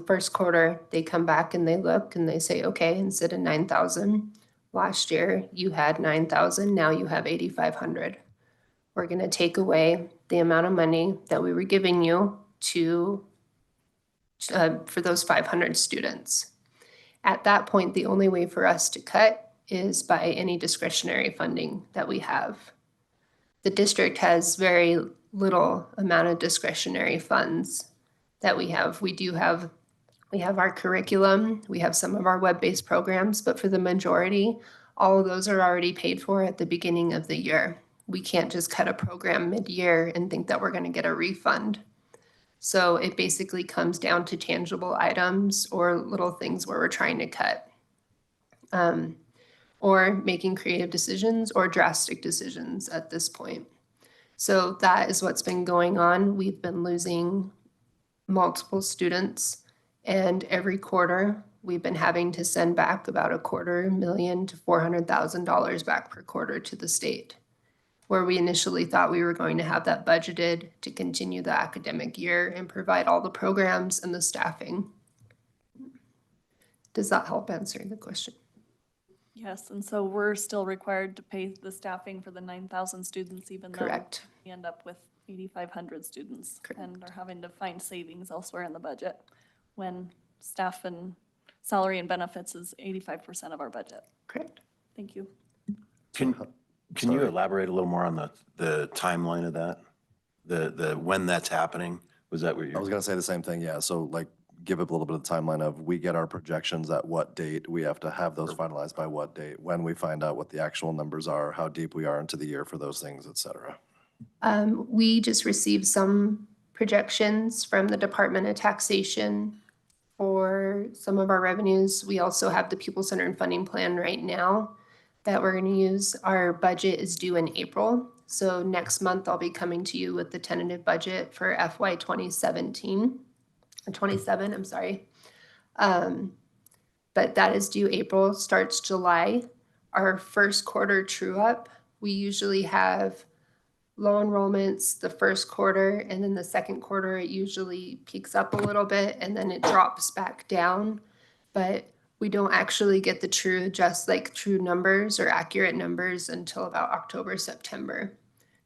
first quarter, they come back and they look and they say, okay, instead of 9,000, last year you had 9,000, now you have 8,500. We're gonna take away the amount of money that we were giving you for those 500 students. At that point, the only way for us to cut is by any discretionary funding that we have. The district has very little amount of discretionary funds that we have. We have our curriculum, we have some of our web-based programs, but for the majority, all of those are already paid for at the beginning of the year. We can't just cut a program mid-year and think that we're gonna get a refund. So it basically comes down to tangible items or little things where we're trying to cut. Or making creative decisions or drastic decisions at this point. So that is what's been going on. We've been losing multiple students, and every quarter we've been having to send back about $250,000 to $400,000 back per quarter to the state, where we initially thought we were going to have that budgeted to continue the academic year and provide all the programs and the staffing. Does that help answer the question? Yes, and so we're still required to pay the staffing for the 9,000 students, even though Correct. we end up with 8,500 students. Correct. And are having to find savings elsewhere in the budget when staff and salary and benefits is 85% of our budget. Correct. Thank you. Can you elaborate a little more on the timeline of that? The when that's happening? Was that what I you're? was gonna say the same thing, yeah. So like give a little bit of timeline of, we get our projections at what date, we have to have those finalized by what date, when we find out what the actual numbers are, how deep we are into the year for those things, et cetera. We just received some projections from the Department of Taxation for some of our revenues. We also have the pupil-centered funding plan right now that we're going to use. Our budget is due in April. So next month, I'll be coming to you with the tentative budget for FY 2017, or 27, I'm sorry. But that is due April, starts July. Our first quarter true up, we usually have low enrollments the first quarter, and then the second quarter, it usually peaks up a little bit, and then it drops back down. But we don't actually get the true numbers or accurate numbers until about October, September.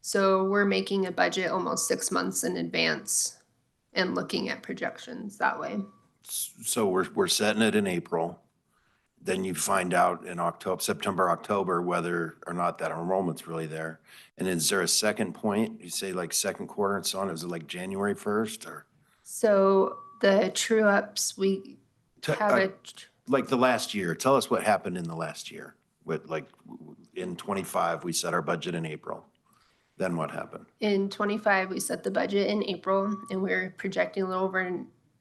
So we're making a budget almost 6 months in advance and looking at projections that way. So we're setting it in April. Then you find out in September, October, whether or not that enrollment's really there. And is there a second point? You say like second quarter and so on. Is it like January 1st or? So the true ups, we have it. Like the last year, tell us what happened in the last year. With like in 25, we set our budget in April. Then what happened? In 25, we set the budget in April, and we're projecting a little over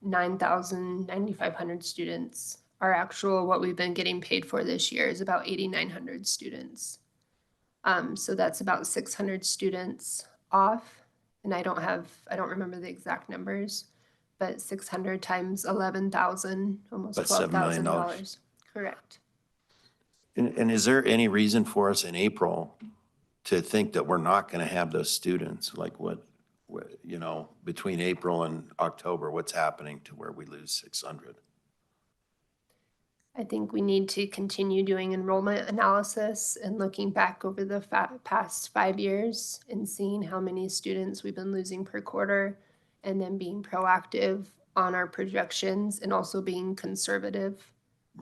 9,500 students. Our actual, what we've been getting paid for this year is about 8,900 students. So that's about 600 students off. And I don't remember the exact numbers, but 600 times 11,000, almost That's $7 million. $12,000. Correct. And is there any reason for us in April to think that we're not going to have those students? Like what, between April and October, what's happening to where we lose 600? I think we need to continue doing enrollment analysis and looking back over the past 5 years and seeing how many students we've been losing per quarter, and then being proactive on our projections and also being conservative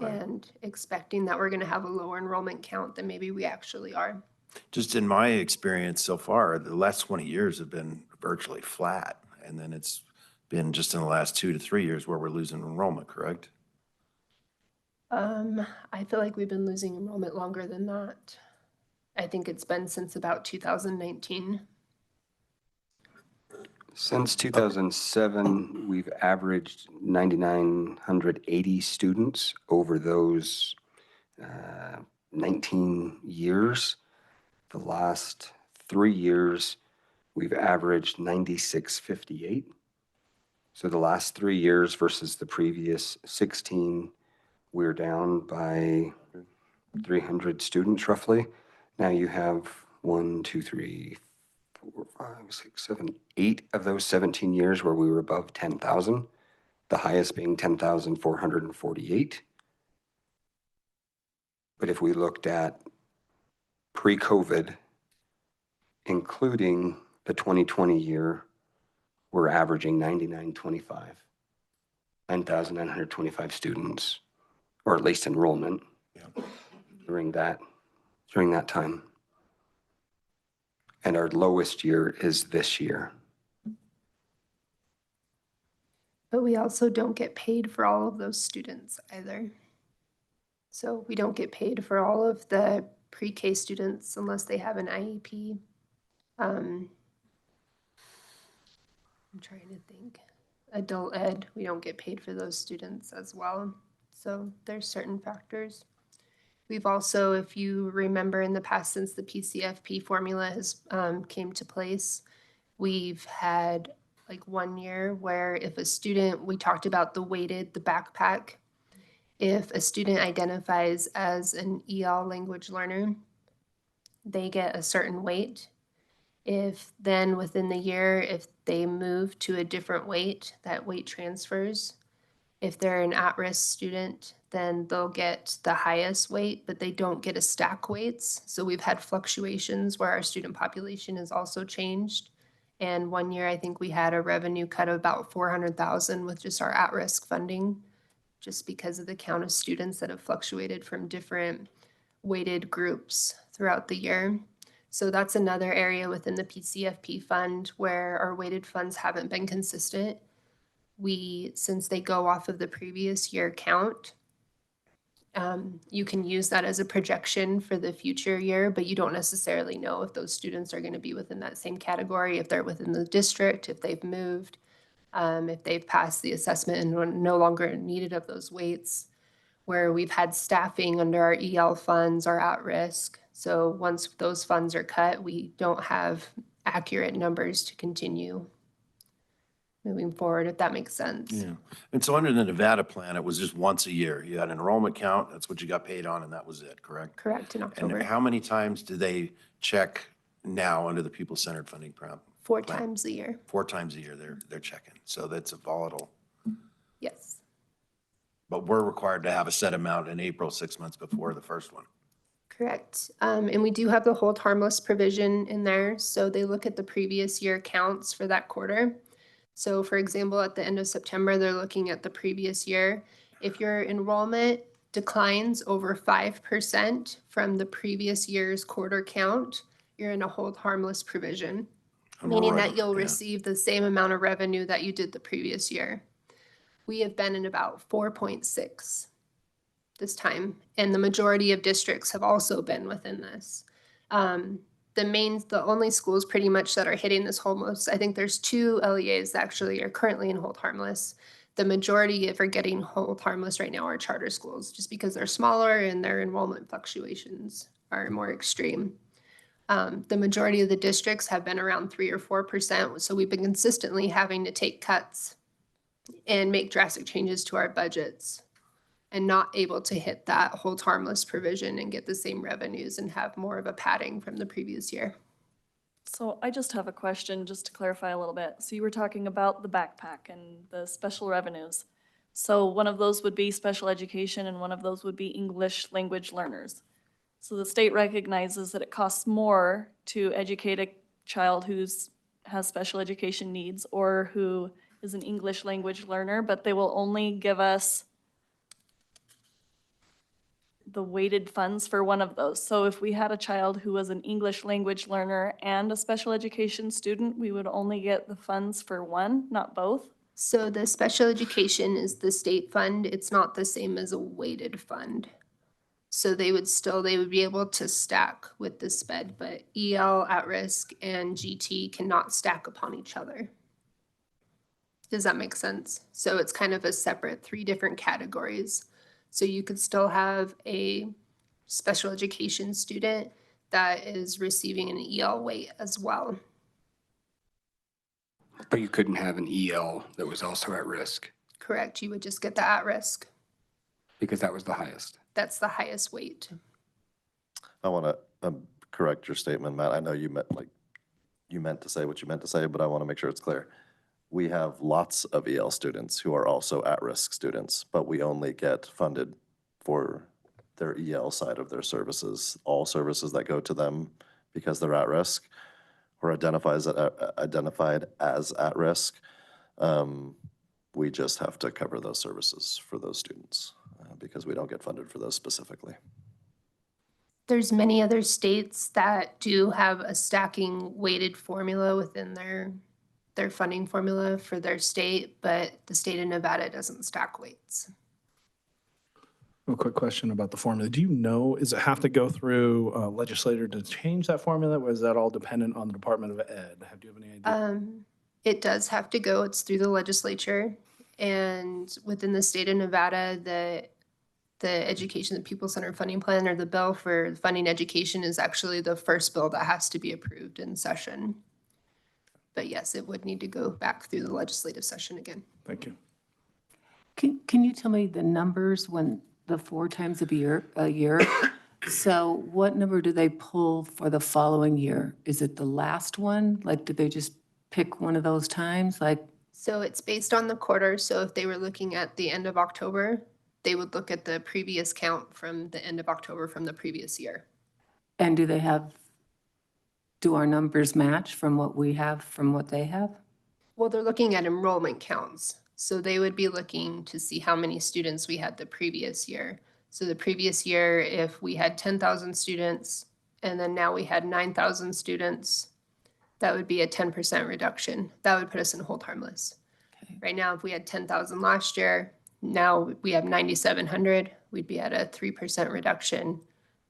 and expecting that we're going to have a lower enrollment count than maybe we actually are. Just in my experience so far, the last 20 years have been virtually flat. And then it's been just in the last 2 to 3 years where we're losing enrollment, correct? I feel like we've been losing enrollment longer than that. I think it's been since about 2019. Since 2007, we've averaged 9,980 students over those 19 years. The last 3 years, we've averaged 9,658. So the last 3 years versus the previous 16, we're down by 300 students roughly. Now you have 1, 2, 3, 4, 5, 6, 7, 8 of those 17 years where we were above 10,000, the highest being 10,448. But if we looked at pre-COVID, including the 2020 year, we're averaging 9,925 students, or at least enrollment during that time. And our lowest year is this year. But we also don't get paid for all of those students either. So we don't get paid for all of the pre-K students unless they have an IEP. I'm trying to think. Adult ed, we don't get paid for those students as well. So there's certain factors. We've also, if you remember in the past, since the PCFP formula has came to place, we've had like 1 year where if a student, we talked about the backpack, if a student identifies as an EL language learner, they get a certain weight. If then within the year, if they move to a different weight, that weight transfers. If they're an at-risk student, then they'll get the highest weight, but they don't get a stack weights. So we've had fluctuations where our student population has also changed. And 1 year, I think we had a revenue cut of about 400,000 with just our at-risk funding, just because of the count of students that have fluctuated from different weighted groups throughout the year. So that's another area within the PCFP fund where our weighted funds haven't been consistent. since they go off of the previous year count, you can use that as a projection for the future year, but you don't necessarily know if those students are going to be within that same category, if they're within the district, if they've moved, if they've passed the assessment and are no longer needed of those weights. Where we've had staffing under our EL funds are at risk. So once those funds are cut, we don't have accurate numbers to continue moving forward, if that makes sense. Yeah. And so under the Nevada plan, it was just once a year. You had an enrollment count, that's what you got paid on, and that was it, correct? Correct, in And October. how many times do they check now under the pupil-centered funding plan? 4 times a year, 4 times a year they're checking. So that's a volatile. yes. But we're required to have a set amount in April, 6 months before the first one. Correct. And we do have the hold harmless provision in there. So they look at the previous year counts for that quarter. So for example, at the end of September, they're looking at the previous year. If your enrollment declines over 5% from the previous year's quarter count, you're in a hold harmless provision, meaning that you'll Yeah. receive the same amount of revenue that you did the previous year. We have been in about 4.6 this time, and the majority of districts have also been within this. The only schools pretty much that are hitting this homeless, I think there's 2 LEAs that actually are currently in hold harmless. The majority of are getting hold harmless right now are charter schools, just because they're smaller and their enrollment fluctuations are more extreme. The majority of the districts have been around 3 or 4%, so we've been consistently having to take cuts and make drastic changes to our budgets and not able to hit that hold harmless provision and get the same revenues and have more of a padding from the previous year. So I just have a question, just to clarify a little bit. So you were talking about the backpack and the special revenues. So one of those would be special education and one of those would be English language learners. So the state recognizes that it costs more to educate a child has special education needs or who is an English language learner, but they will only give us the weighted funds for one of those. So if we had a child who was an English language learner and a special education student, we would only get the funds for one, not both? So the special education is the state fund. It's not the same as a weighted fund. So they would be able to stack with the SPED, but EL, at-risk, and GT cannot stack upon each other. Does that make sense? So it's kind of a separate 3 different categories. So you could still have a special education student that is receiving an EL weight as well. But you couldn't have an EL that was also at risk Correct. You would just get the at-risk. because that was the highest. That's the highest weight. I want to correct your statement, Matt. I know you meant to say what you meant to say, but I want to make sure it's clear. We have lots of EL students who are also at-risk students, but we only get funded for their EL side of their services. All services that go to them because they're at risk or identified as at risk, we just have to cover those services for those students because we don't get funded for those specifically. There's many other states that do have a stacking weighted formula within their funding formula for their state, but the state of Nevada doesn't stack weights. A quick question about the formula. Do you know, does it have to go through a legislator to change that formula, or is that all dependent on the Department of Ed? Do you have any idea? It does have to go, it's through the legislature, and within the state of Nevada, the education, the pupil-centered funding plan, or the bill for funding education is actually the first bill that has to be approved in session. But yes, it would need to go back through the legislative session again. Thank you. Can you tell me the numbers when the 4 times a year? So what number do they pull for the following year? Is it the last one? Like, did they just pick one of those times? Like, So it's based on the quarter. So if they were looking at the end of October, they would look at the previous count from the end of October from the previous year. and do our numbers match from what we have, from what they have? Well, they're looking at enrollment counts. So they would be looking to see how many students we had the previous year. So the previous year, if we had 10,000 students and then now we had 9,000 students, that would be a 10% reduction. That would put us in hold harmless. Right now, if we had 10,000 last year, now we have 9,700, we'd be at a 3% reduction.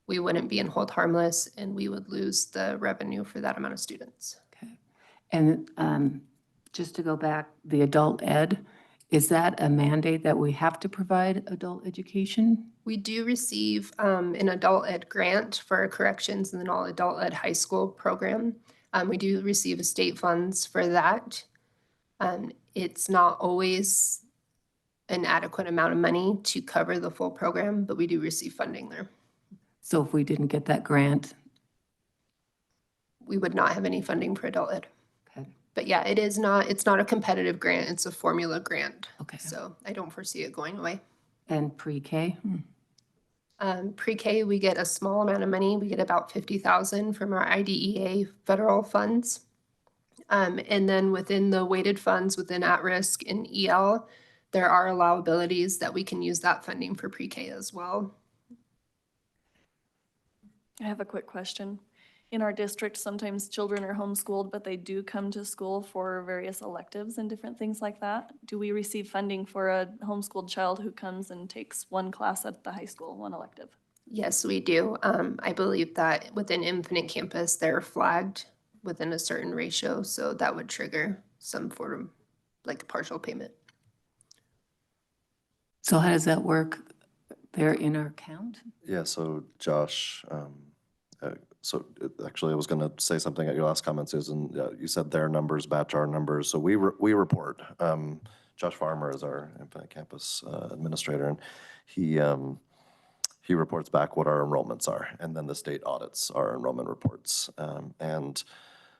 We wouldn't be in hold harmless, and we would lose the revenue for that amount of students. Okay. And just to go back, the adult ed, is that a mandate that we have to provide adult education? We do receive an adult ed grant for our corrections and then all adult ed high school program. We do receive state funds for that. It's not always an adequate amount of money to cover the full program, but we do receive funding there. So if we didn't get that grant, We would not have any funding for adult ed. okay, But yeah, it's not a competitive grant, it's a formula grant. okay. So I don't foresee it going away. And pre-K? Pre-K, we get a small amount of money. We get about 50,000 from our IDEA federal funds. And then within the weighted funds within at-risk and EL, there are allowabilities that we can use that funding for pre-K as well. I have a quick question. In our district, sometimes children are homeschooled, but they do come to school for various electives and different things like that. Do we receive funding for a homeschooled child who comes and takes one class at the high school, one elective? Yes, we do. I believe that within Infinite Campus, they're flagged within a certain ratio, so that would trigger some form of like partial payment. So how does that work? They're in our count? Yeah, so Josh, actually I was going to say something at your last comment, Susan. You said their numbers match our numbers. So we report. Josh Farmer is our Infinite Campus administrator, and he reports back what our enrollments are, and then the state audits our enrollment reports. And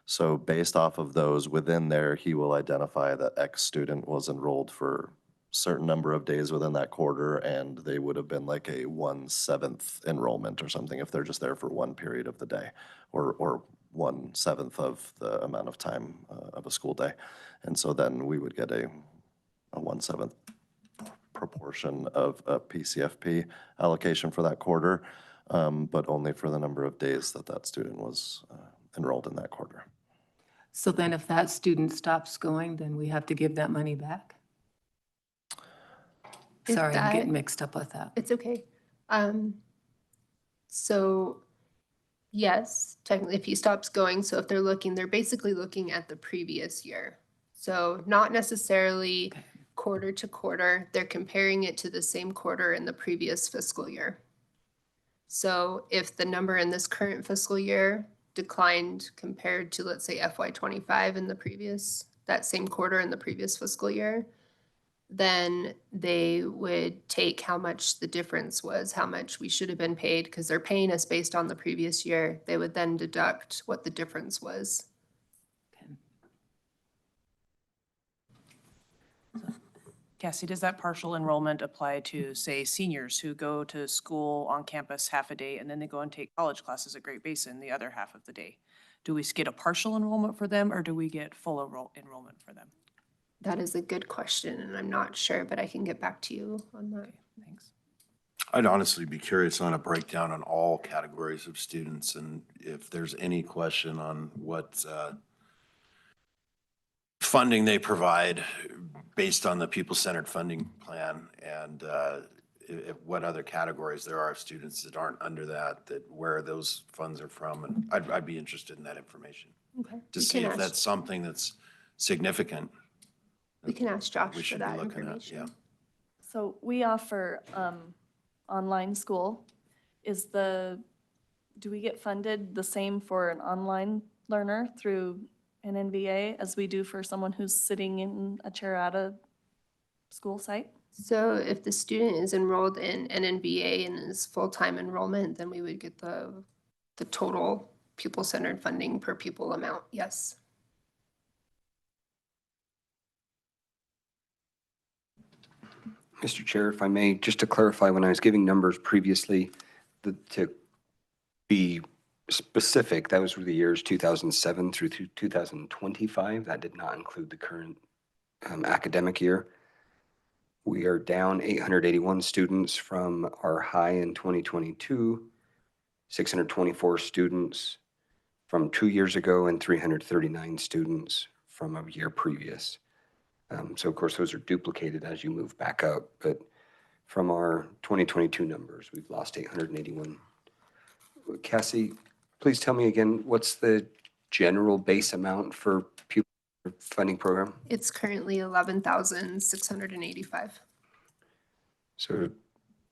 so based off of those, within there, he will identify that X student was enrolled for certain number of days within that quarter, and they would have been like a 1/7 enrollment or something if they're just there for one period of the day, or 1/7 of the amount of time of a school day. And so then we would get a 1/7 proportion of a PCFP allocation for that quarter, but only for the number of days that that student was enrolled in that quarter. So then if that student stops going, then we have to give that money back? If Sorry, I'm that- getting mixed up with that. It's okay. So yes, technically if he stops going, so if they're basically looking at the previous year. So not necessarily quarter to quarter, they're comparing it to the same quarter in the previous fiscal year. So if the number in this current fiscal year declined compared to, let's say, FY25 in that same quarter in the previous fiscal year, then they would take how much the difference was, how much we should have been paid, because they're paying us based on the previous year. They would then deduct what the difference was. Cassie, does that partial enrollment apply to, say, seniors who go to school on campus half a day and then they go and take college classes at Great Basin the other half of the day? Do we get a partial enrollment for them, or do we get full enrollment for them? That is a good question, and I'm not sure, but I can get back to you on that. Okay, thanks. I'd honestly be curious on a breakdown on all categories of students, and if there's any question on what funding they provide based on the pupil-centered funding plan, and what other categories there are of students that aren't under that where those funds are from, and I'd be interested in that information Okay. to see if that's something that's significant. We can ask Josh We for should be that looking at, information. yeah. So we offer online school. Do we get funded the same for an online learner through an NVA as we do for someone who's sitting in a chair at a school site? So if the student is enrolled in an NVA and is full-time enrollment, then we would get the total pupil-centered funding per pupil amount, yes. Mr. Chair, if I may, just to clarify, when I was giving numbers previously, to be specific, that was for the years 2007 through 2025. That did not include the current academic year. We are down 881 students from our high in 2022, 624 students from 2 years ago, and 339 students from a year previous. So of course, those are duplicated as you move back up, but from our 2022 numbers, we've lost 881. Cassie, please tell me again, what's the general base amount for pupil funding program? It's currently 11,685. So,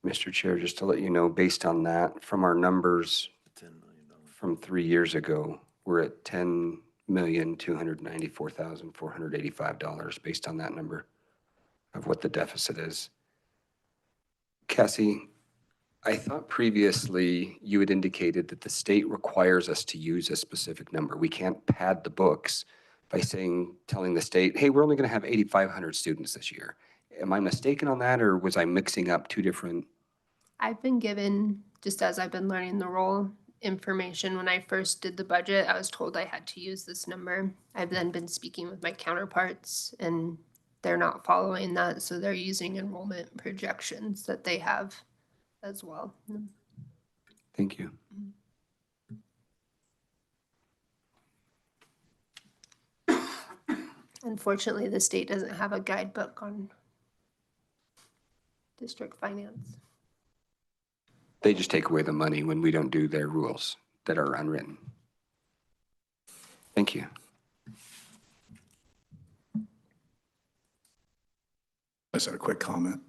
Mr. Chair, just to let you know, based on that, from our numbers $10 million. from 3 years ago, we're at $10,294,485 based on that number of what the deficit is. Cassie, I thought previously you had indicated that the state requires us to use a specific number. We can't pad the books by telling the state, hey, we're only going to have 8,500 students this year. Am I mistaken on that, or was I mixing up two different? I've been given, just as I've been learning the role, information. When I first did the budget, I was told I had to use this number. I've then been speaking with my counterparts, and they're not following that, so they're using enrollment projections that they have as well. Thank you. Unfortunately, the state doesn't have a guidebook on district finance. They just take away the money when we don't do their rules that are unwritten. Thank you. I just had a quick comment.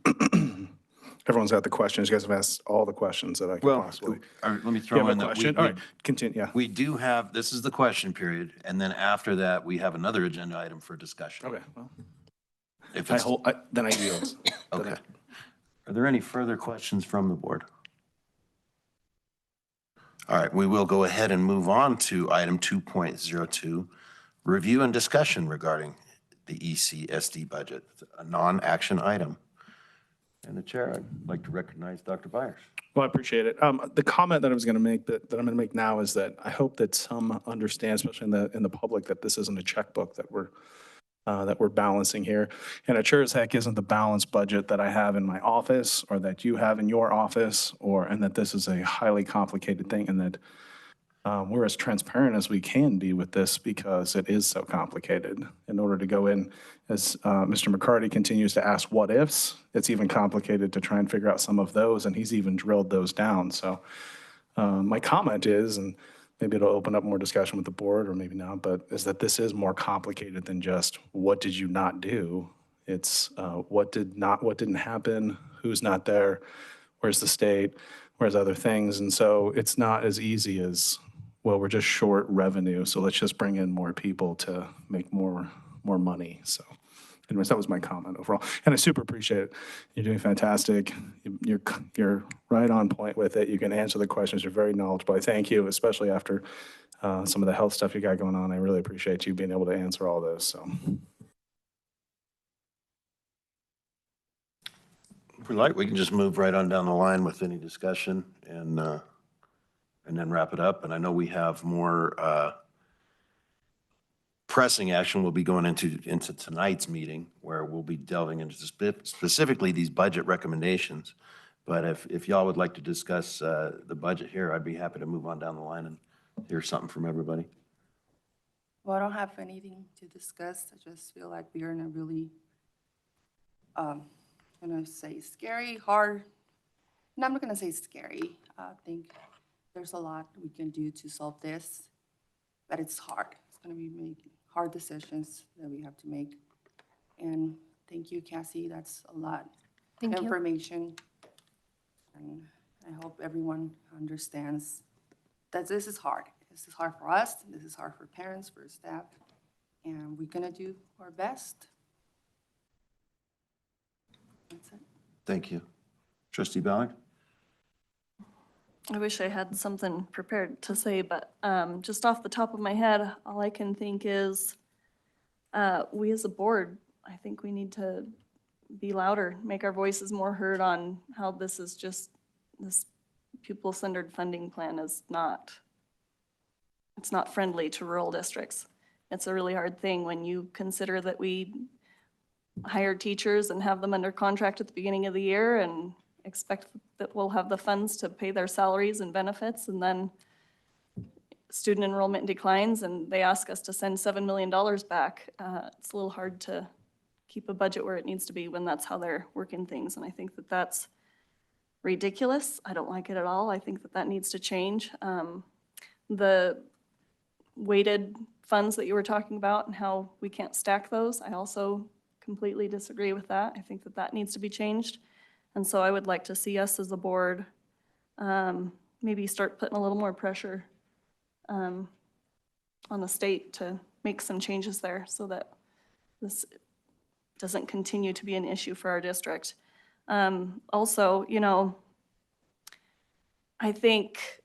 Everyone's got the questions. You guys have asked all the questions that I could possibly. Let me You throw have a in that question? All right, continue, yeah. we do have, this is the question period, and then after that, we have another agenda item for discussion. Okay, well, If it's, then I yield. okay. Are there any further questions from the board? All right, we will go ahead and move on to item 2.02, review and discussion regarding the ECSD budget, a non-action item. And the chair, I'd like to recognize Dr. Byers. Well, I appreciate it. The comment that I was going to make, that I'm going to make now, is that I hope that some understand, especially in the public, that this isn't a checkbook that we're balancing here. And it sure as heck isn't the balanced budget that I have in my office, or that you have in your office, and that this is a highly complicated thing, and that we're as transparent as we can be with this, because it is so complicated. In order to go in, as Mr. McCarty continues to ask what ifs, it's even complicated to try and figure out some of those, and he's even drilled those down. So my comment is, and maybe it'll open up more discussion with the board, or maybe not, but is that this is more complicated than just what did you not do? It's what didn't happen, who's not there, where's the state, where's other things. And so it's not as easy as, well, we're just short revenue, so let's just bring in more people to make more money. So anyways, that was my comment overall. And I super appreciate it. You're doing fantastic. You're right on point with it. You can answer the questions. You're very knowledgeable. I thank you, especially after some of the health stuff you got going on. I really appreciate you being able to answer all those. So. If we like, we can just move right on down the line with any discussion and then wrap it up. And I know we have more pressing action we'll be going into tonight's meeting, where we'll be delving into specifically these budget recommendations. But if y'all would like to discuss the budget here, I'd be happy to move on down the line and hear something from everybody. Well, I don't have anything to discuss. I just feel like we're in a really, I'm going to say scary, hard. No, I'm not going to say scary. I think there's a lot we can do to solve this, but it's hard. It's going to be making hard decisions that we have to make. And thank you, Cassie. That's a lot Thank of you. information. And I hope everyone understands that this is hard. This is hard for us. This is hard for parents, for staff. And we're going to do our best. That's it. Thank you. Trustee Ballard? I wish I had something prepared to say, but just off the top of my head, all I can think is we as a board, I think we need to be louder, make our voices more heard on how this is just, this pupil-centered funding plan is not, it's not friendly to rural districts. It's a really hard thing when you consider that we hire teachers and have them under contract at the beginning of the year and expect that we'll have the funds to pay their salaries and benefits, and then student enrollment declines and they ask us to send $7 million back. It's a little hard to keep a budget where it needs to be when that's how they're working things. And I think that that's ridiculous. I don't like it at all. I think that that needs to change. The weighted funds that you were talking about and how we can't stack those, I also completely disagree with that. I think that that needs to be changed. And so I would like to see us as a board maybe start putting a little more pressure on the state to make some changes there so that this doesn't continue to be an issue for our district. Also, you know, I think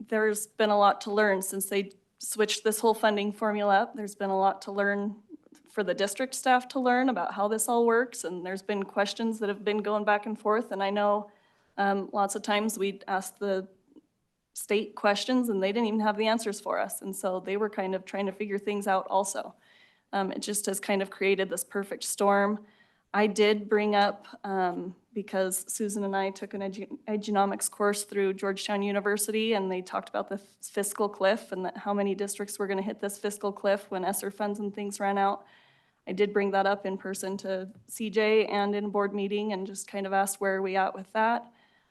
there's been a lot to learn since they switched this whole funding formula up. There's been a lot to learn for the district staff to learn about how this all works. And there's been questions that have been going back and forth. And I know lots of times we asked the state questions and they didn't even have the answers for us. And so they were kind of trying to figure things out also. It just has kind of created this perfect storm. I did bring up, because Susan and I took an economics course through Georgetown University, and they talked about the fiscal cliff and that how many districts were going to hit this fiscal cliff when ESSER funds and things ran out. I did bring that up in person to CJ and in a board meeting and just kind of asked where are we at with that?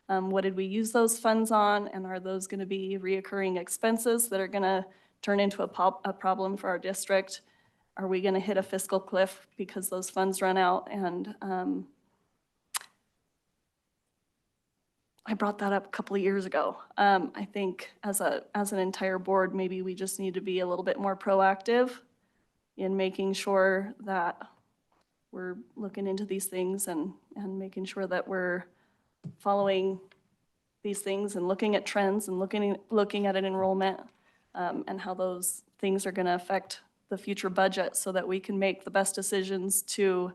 What did we use those funds on? And are those going to be reoccurring expenses that are going to turn into a problem for our district? Are we going to hit a fiscal cliff because those funds run out? And I brought that up a couple of years ago. I think as an entire board, maybe we just need to be a little bit more proactive in making sure that we're looking into these things and making sure that we're following these things and looking at trends and looking at an enrollment and how those things are going to affect the future budget so that we can make the best decisions to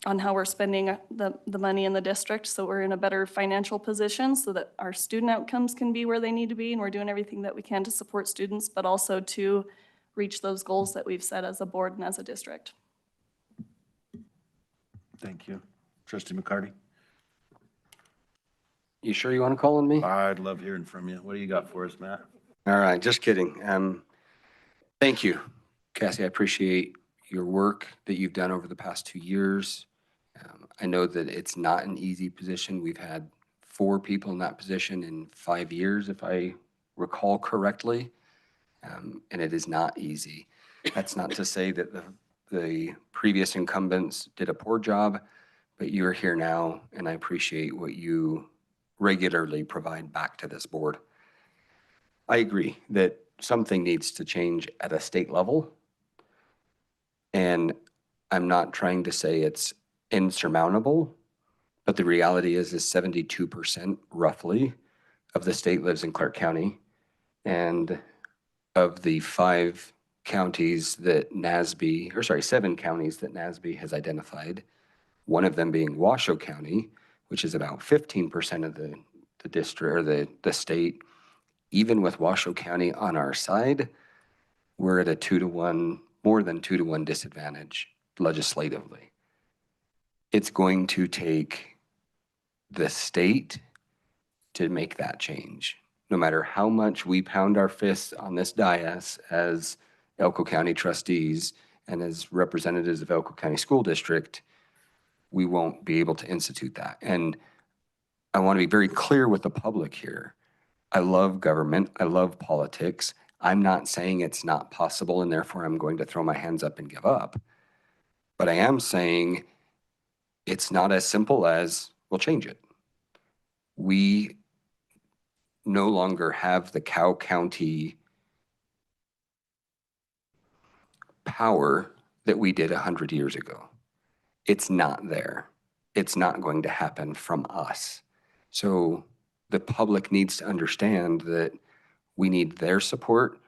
on how we're spending the money in the district, so we're in a better financial position so that our student outcomes can be where they need to be and we're doing everything that we can to support students, but also to reach those goals that we've set as a board and as a district. Thank you. Trustee McCarty? You sure you want to call on me? I'd love hearing from you. What do you got for us, Matt? All right, just kidding. Thank you, Cassie. I appreciate your work that you've done over the past 2 years. I know that it's not an easy position. We've had 4 people in that position in 5 years, if I recall correctly, and it is not easy. That's not to say that the previous incumbents did a poor job, but you're here now, and I appreciate what you regularly provide back to this board. I agree that something needs to change at a state level, and I'm not trying to say it's insurmountable, but the reality is 72% roughly of the state lives in Clark County, and of the 7 counties that NASB has identified, one of them being Washoe County, which is about 15% of the district or the state. Even with Washoe County on our side, we're at a 2-to-1, more than 2-to-1 disadvantage legislatively. It's going to take the state to make that change. No matter how much we pound our fists on this dais as Elko County trustees and as representatives of Elko County School District, we won't be able to institute that. And I want to be very clear with the public here. I love government. I love politics. I'm not saying it's not possible and therefore I'm going to throw my hands up and give up. But I am saying it's not as simple as, we'll change it. We no longer have the Cow County power that we did 100 years ago. It's not there. It's not going to happen from us. So the public needs to understand that we need their support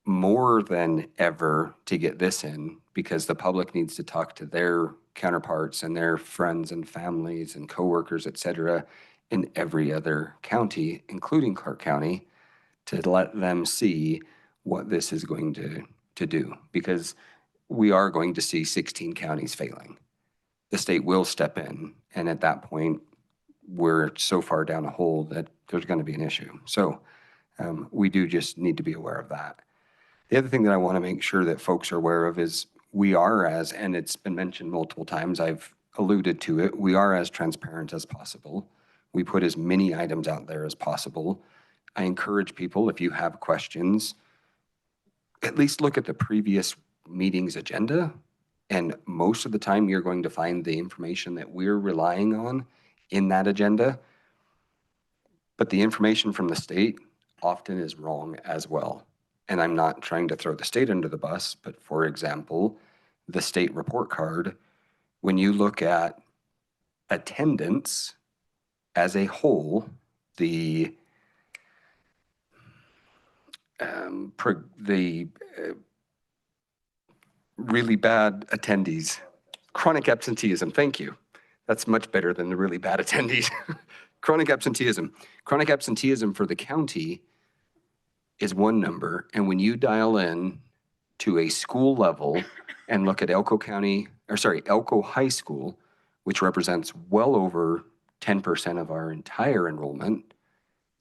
more than ever to get this in, because the public needs to talk to their counterparts and their friends and families and coworkers, et cetera, in every other county, including Clark County, to let them see what this is going to do, because we are going to see 16 counties failing. The state will step in, and at that point, we're so far down a hole that there's going to be an issue. So we do just need to be aware of that. The other thing that I want to make sure that folks are aware of is we are and it's been mentioned multiple times, I've alluded to it, we are as transparent as possible. We put as many items out there as possible. I encourage people, if you have questions, at least look at the previous meeting's agenda. And most of the time, you're going to find the information that we're relying on in that agenda. But the information from the state often is wrong as well. And I'm not trying to throw the state under the bus, but for example, the state report card, when you look at attendance as a whole, the really bad attendees, chronic absenteeism, thank you. That's much better than the really bad attendees. Chronic absenteeism. Chronic absenteeism for the county is one number, and when you dial in to a school level and look at Elko High School, which represents well over 10% of our entire enrollment,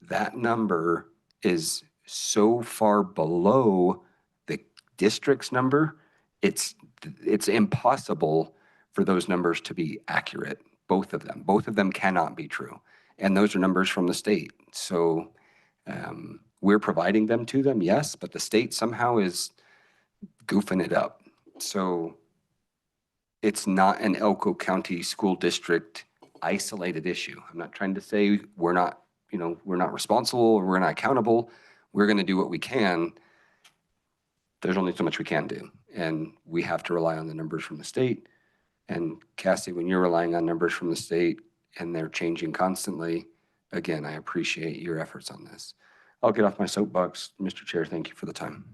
that number is so far below the district's number, it's impossible for those numbers to be accurate, both of them. Both of them cannot be true. And those are numbers from the state. So we're providing them to them, yes, but the state somehow is goofing it up. So it's not an Elko County School District isolated issue. I'm not trying to say we're not responsible or we're not accountable. We're going to do what we can. There's only so much we can do. And we have to rely on the numbers from the state. And Cassie, when you're relying on numbers from the state and they're changing constantly, again, I appreciate your efforts on this. I'll get off my soapbox. Mr. Chair, thank you for the time.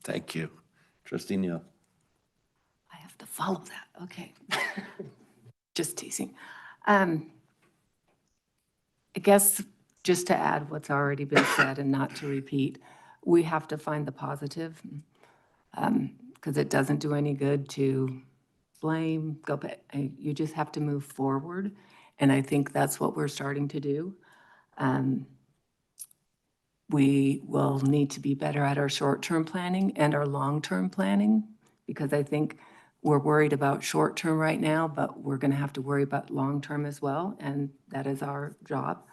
Thank you. Trustee Neal. I have to follow that, okay. Just teasing. I guess just to add what's already been said and not to repeat, we have to find the positive because it doesn't do any good to blame, go back. You just have to move forward. And I think that's what we're starting to do. We will need to be better at our short-term planning and our long-term planning because I think we're worried about short-term right now, but we're going to have to worry about long-term as well, and that is our job.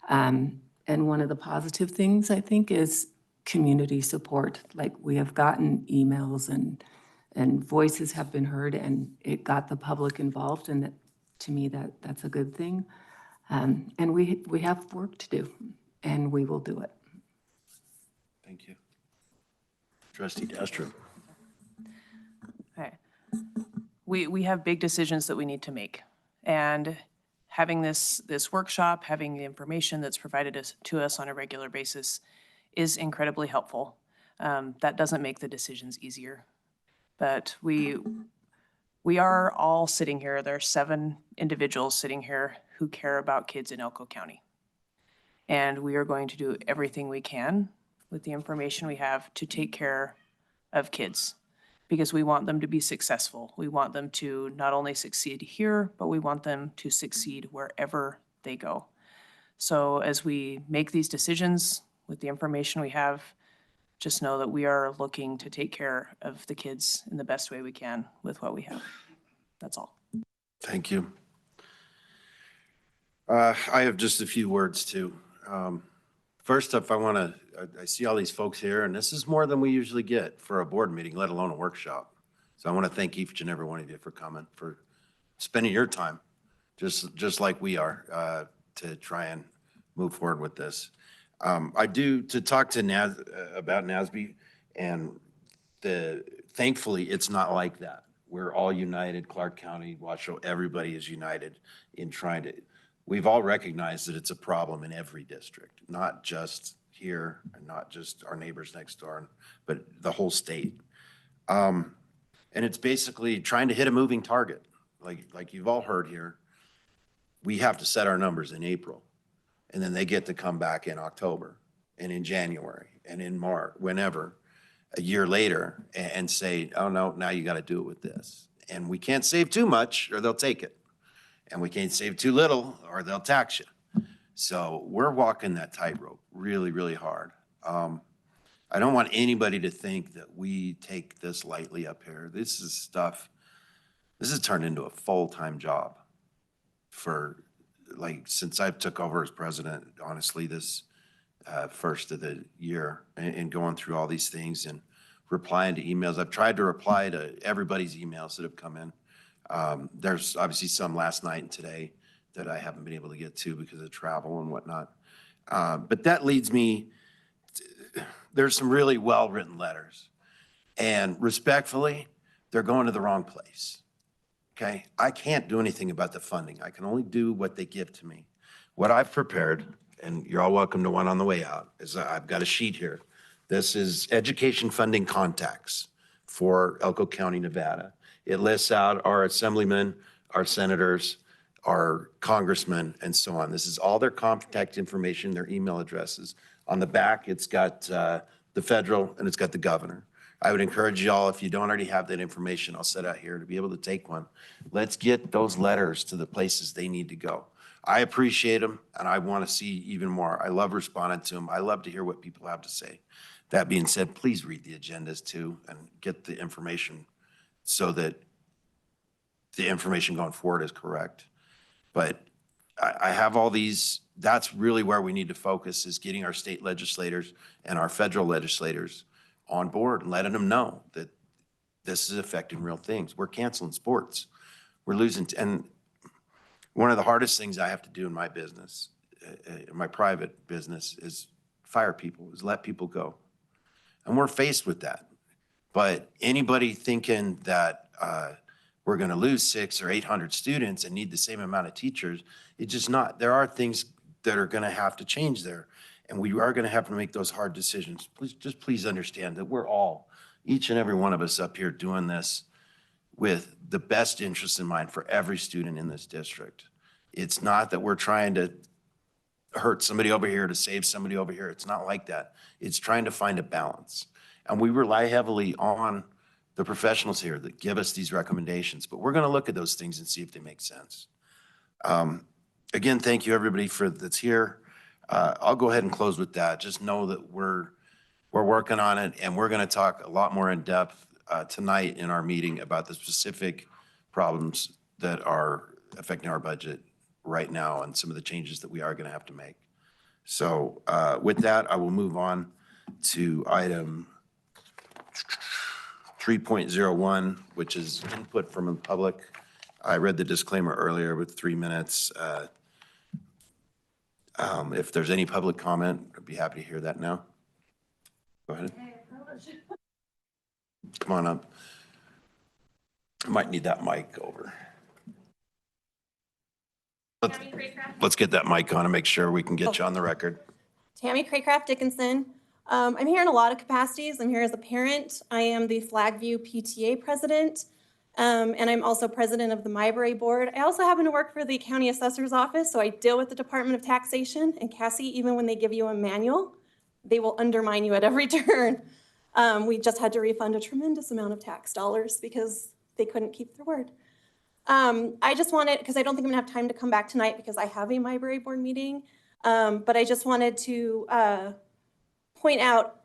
And one of the positive things, I think, is community support. Like, we have gotten emails and voices have been heard, and it got the public involved, and that, to me, that's a good thing. And we have work to do, and we will do it. Thank you. Trustee Castro. Okay. We have big decisions that we need to make. And having this workshop, having the information that's provided to us on a regular basis is incredibly helpful. That doesn't make the decisions easier. But we are all sitting here. There are 7 individuals sitting here who care about kids in Elko County. And we are going to do everything we can with the information we have to take care of kids because we want them to be successful. We want them to not only succeed here, but we want them to succeed wherever they go. So as we make these decisions with the information we have, just know that we are looking to take care of the kids in the best way we can with what we have. That's all. Thank you. I have just a few words too. First up, I see all these folks here, and this is more than we usually get for a board meeting, let alone a workshop. So I want to thank each and every one of you for coming, for spending your time, just like we are, to try and move forward with this. I do, to talk to about NASB, and thankfully, it's not like that. We're all united, Clark County, Washoe, everybody is united in trying to, we've all recognized that it's a problem in every district, not just here and not just our neighbors next door, but the whole state. And it's basically trying to hit a moving target. Like you've all heard here, we have to set our numbers in April, and then they get to come back in October and in January and in March, whenever, a year later, and say, oh no, now you got to do it with this. And we can't save too much or they'll take it. And we can't save too little or they'll tax you. So we're walking that tightrope really, really hard. I don't want anybody to think that we take this lightly up here. This is stuff, this has turned into a full-time job for, like, since I took over as president, honestly, this first of the year, and going through all these things and replying to emails. I've tried to reply to everybody's emails that have come in. There's obviously some last night and today that I haven't been able to get to because of travel and whatnot. But that leads me, there's some really well-written letters. And respectfully, they're going to the wrong place. Okay? I can't do anything about the funding. I can only do what they give to me. What I've prepared, and you're all welcome to one on the way out, is I've got a sheet here. This is education funding contacts for Elko County, Nevada. It lists out our assemblymen, our senators, our congressmen, and so on. This is all their contact information, their email addresses. On the back, it's got the federal and it's got the governor. I would encourage y'all, if you don't already have that information, I'll set out here to be able to take one. Let's get those letters to the places they need to go. I appreciate them, and I want to see even more. I love responding to them. I love to hear what people have to say. That being said, please read the agendas too and get the information so that the information going forward is correct. But I have all these, that's really where we need to focus, is getting our state legislators and our federal legislators on board and letting them know that this is affecting real things. We're canceling sports. We're losing, and one of the hardest things I have to do in my business, in my private business, is fire people, is let people go. And we're faced with that. But anybody thinking that we're going to lose 600 or 800 students and need the same amount of teachers, it's just not. There are things that are going to have to change there. And we are going to have to make those hard decisions. Please understand that we're all, each and every one of us up here, doing this with the best interest in mind for every student in this district. It's not that we're trying to hurt somebody over here to save somebody over here. It's not like that. It's trying to find a balance. And we rely heavily on the professionals here that give us these recommendations, but we're going to look at those things and see if they make sense. Again, thank you everybody that's here. I'll go ahead and close with that. Just know that we're working on it, and we're going to talk a lot more in depth tonight in our meeting about the specific problems that are affecting our budget right now and some of the changes that we are going to have to make. So with that, I will move on to item 3.01, which is input from the public. I read the disclaimer earlier with 3 minutes. If there's any public comment, I'd be happy to hear that now. Go ahead. Come on up. I might need that mic over. Let's get that mic on and make sure we can get you on the record. Tammy Craycraft Dickinson. I'm here in a lot of capacities. I'm here as a parent. I am the Flagview PTA president, and I'm also president of the Mybury board. I also happen to work for the county assessor's office, so I deal with the Department of Taxation. And Cassie, even when they give you a manual, they will undermine you at every turn. We just had to refund a tremendous amount of tax dollars because they couldn't keep their word. I just wanted, because I don't think I'm gonna have time to come back tonight because I have a Mybury board meeting, but I just wanted to point out,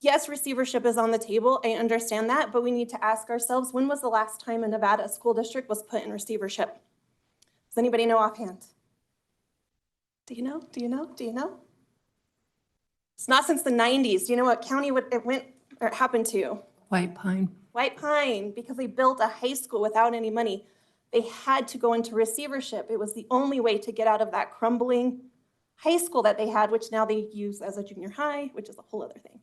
yes, receivership is on the table. I understand that, but we need to ask ourselves, when was the last time a Nevada school district was put in receivership? Does anybody know offhand? Do you know? Do you know? Do you know? It's not since the 90s. Do you know what county it happened to? White Pine. White Pine, because they built a high school without any money. They had to go into receivership. It was the only way to get out of that crumbling high school that they had, which now they use as a junior high, which is a whole other thing.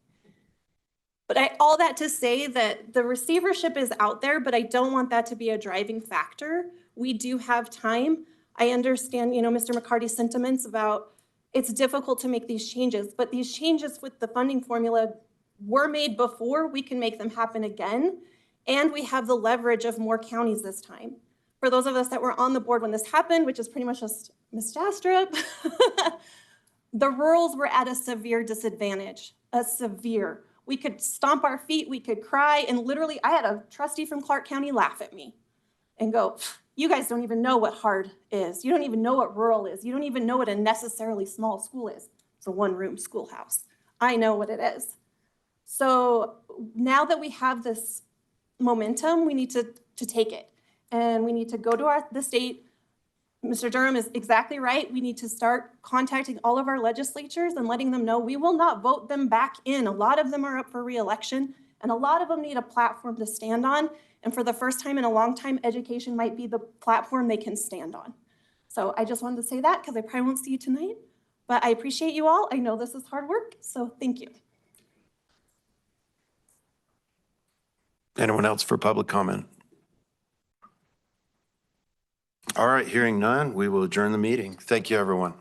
But all that to say that the receivership is out there, but I don't want that to be a driving factor. We do have time. I understand, Mr. McCarty's sentiments about it's difficult to make these changes, but these changes with the funding formula were made before. We can make them happen again. And we have the leverage of more counties this time. For those of us that were on the board when this happened, which is pretty much just Ms. Jastrup, the rurals were at a severe disadvantage, We could stomp our feet, we could cry, and literally I had a trustee from Clark County laugh at me and go, you guys don't even know what hard is. You don't even know what rural is. You don't even know what a necessarily small school is. It's a one-room schoolhouse. I know what it is. So now that we have this momentum, we need to take it. And we need to go to the state. Mr. Durham is exactly right. We need to start contacting all of our legislatures and letting them know we will not vote them back in. A lot of them are up for reelection, and a lot of them need a platform to stand on. And for the first time in a long time, education might be the platform they can stand on. So I just wanted to say that because I probably won't see you tonight, but I appreciate you all. I know this is hard work, so thank you. Anyone else for public comment? All right, hearing none, we will adjourn the meeting. Thank you, everyone.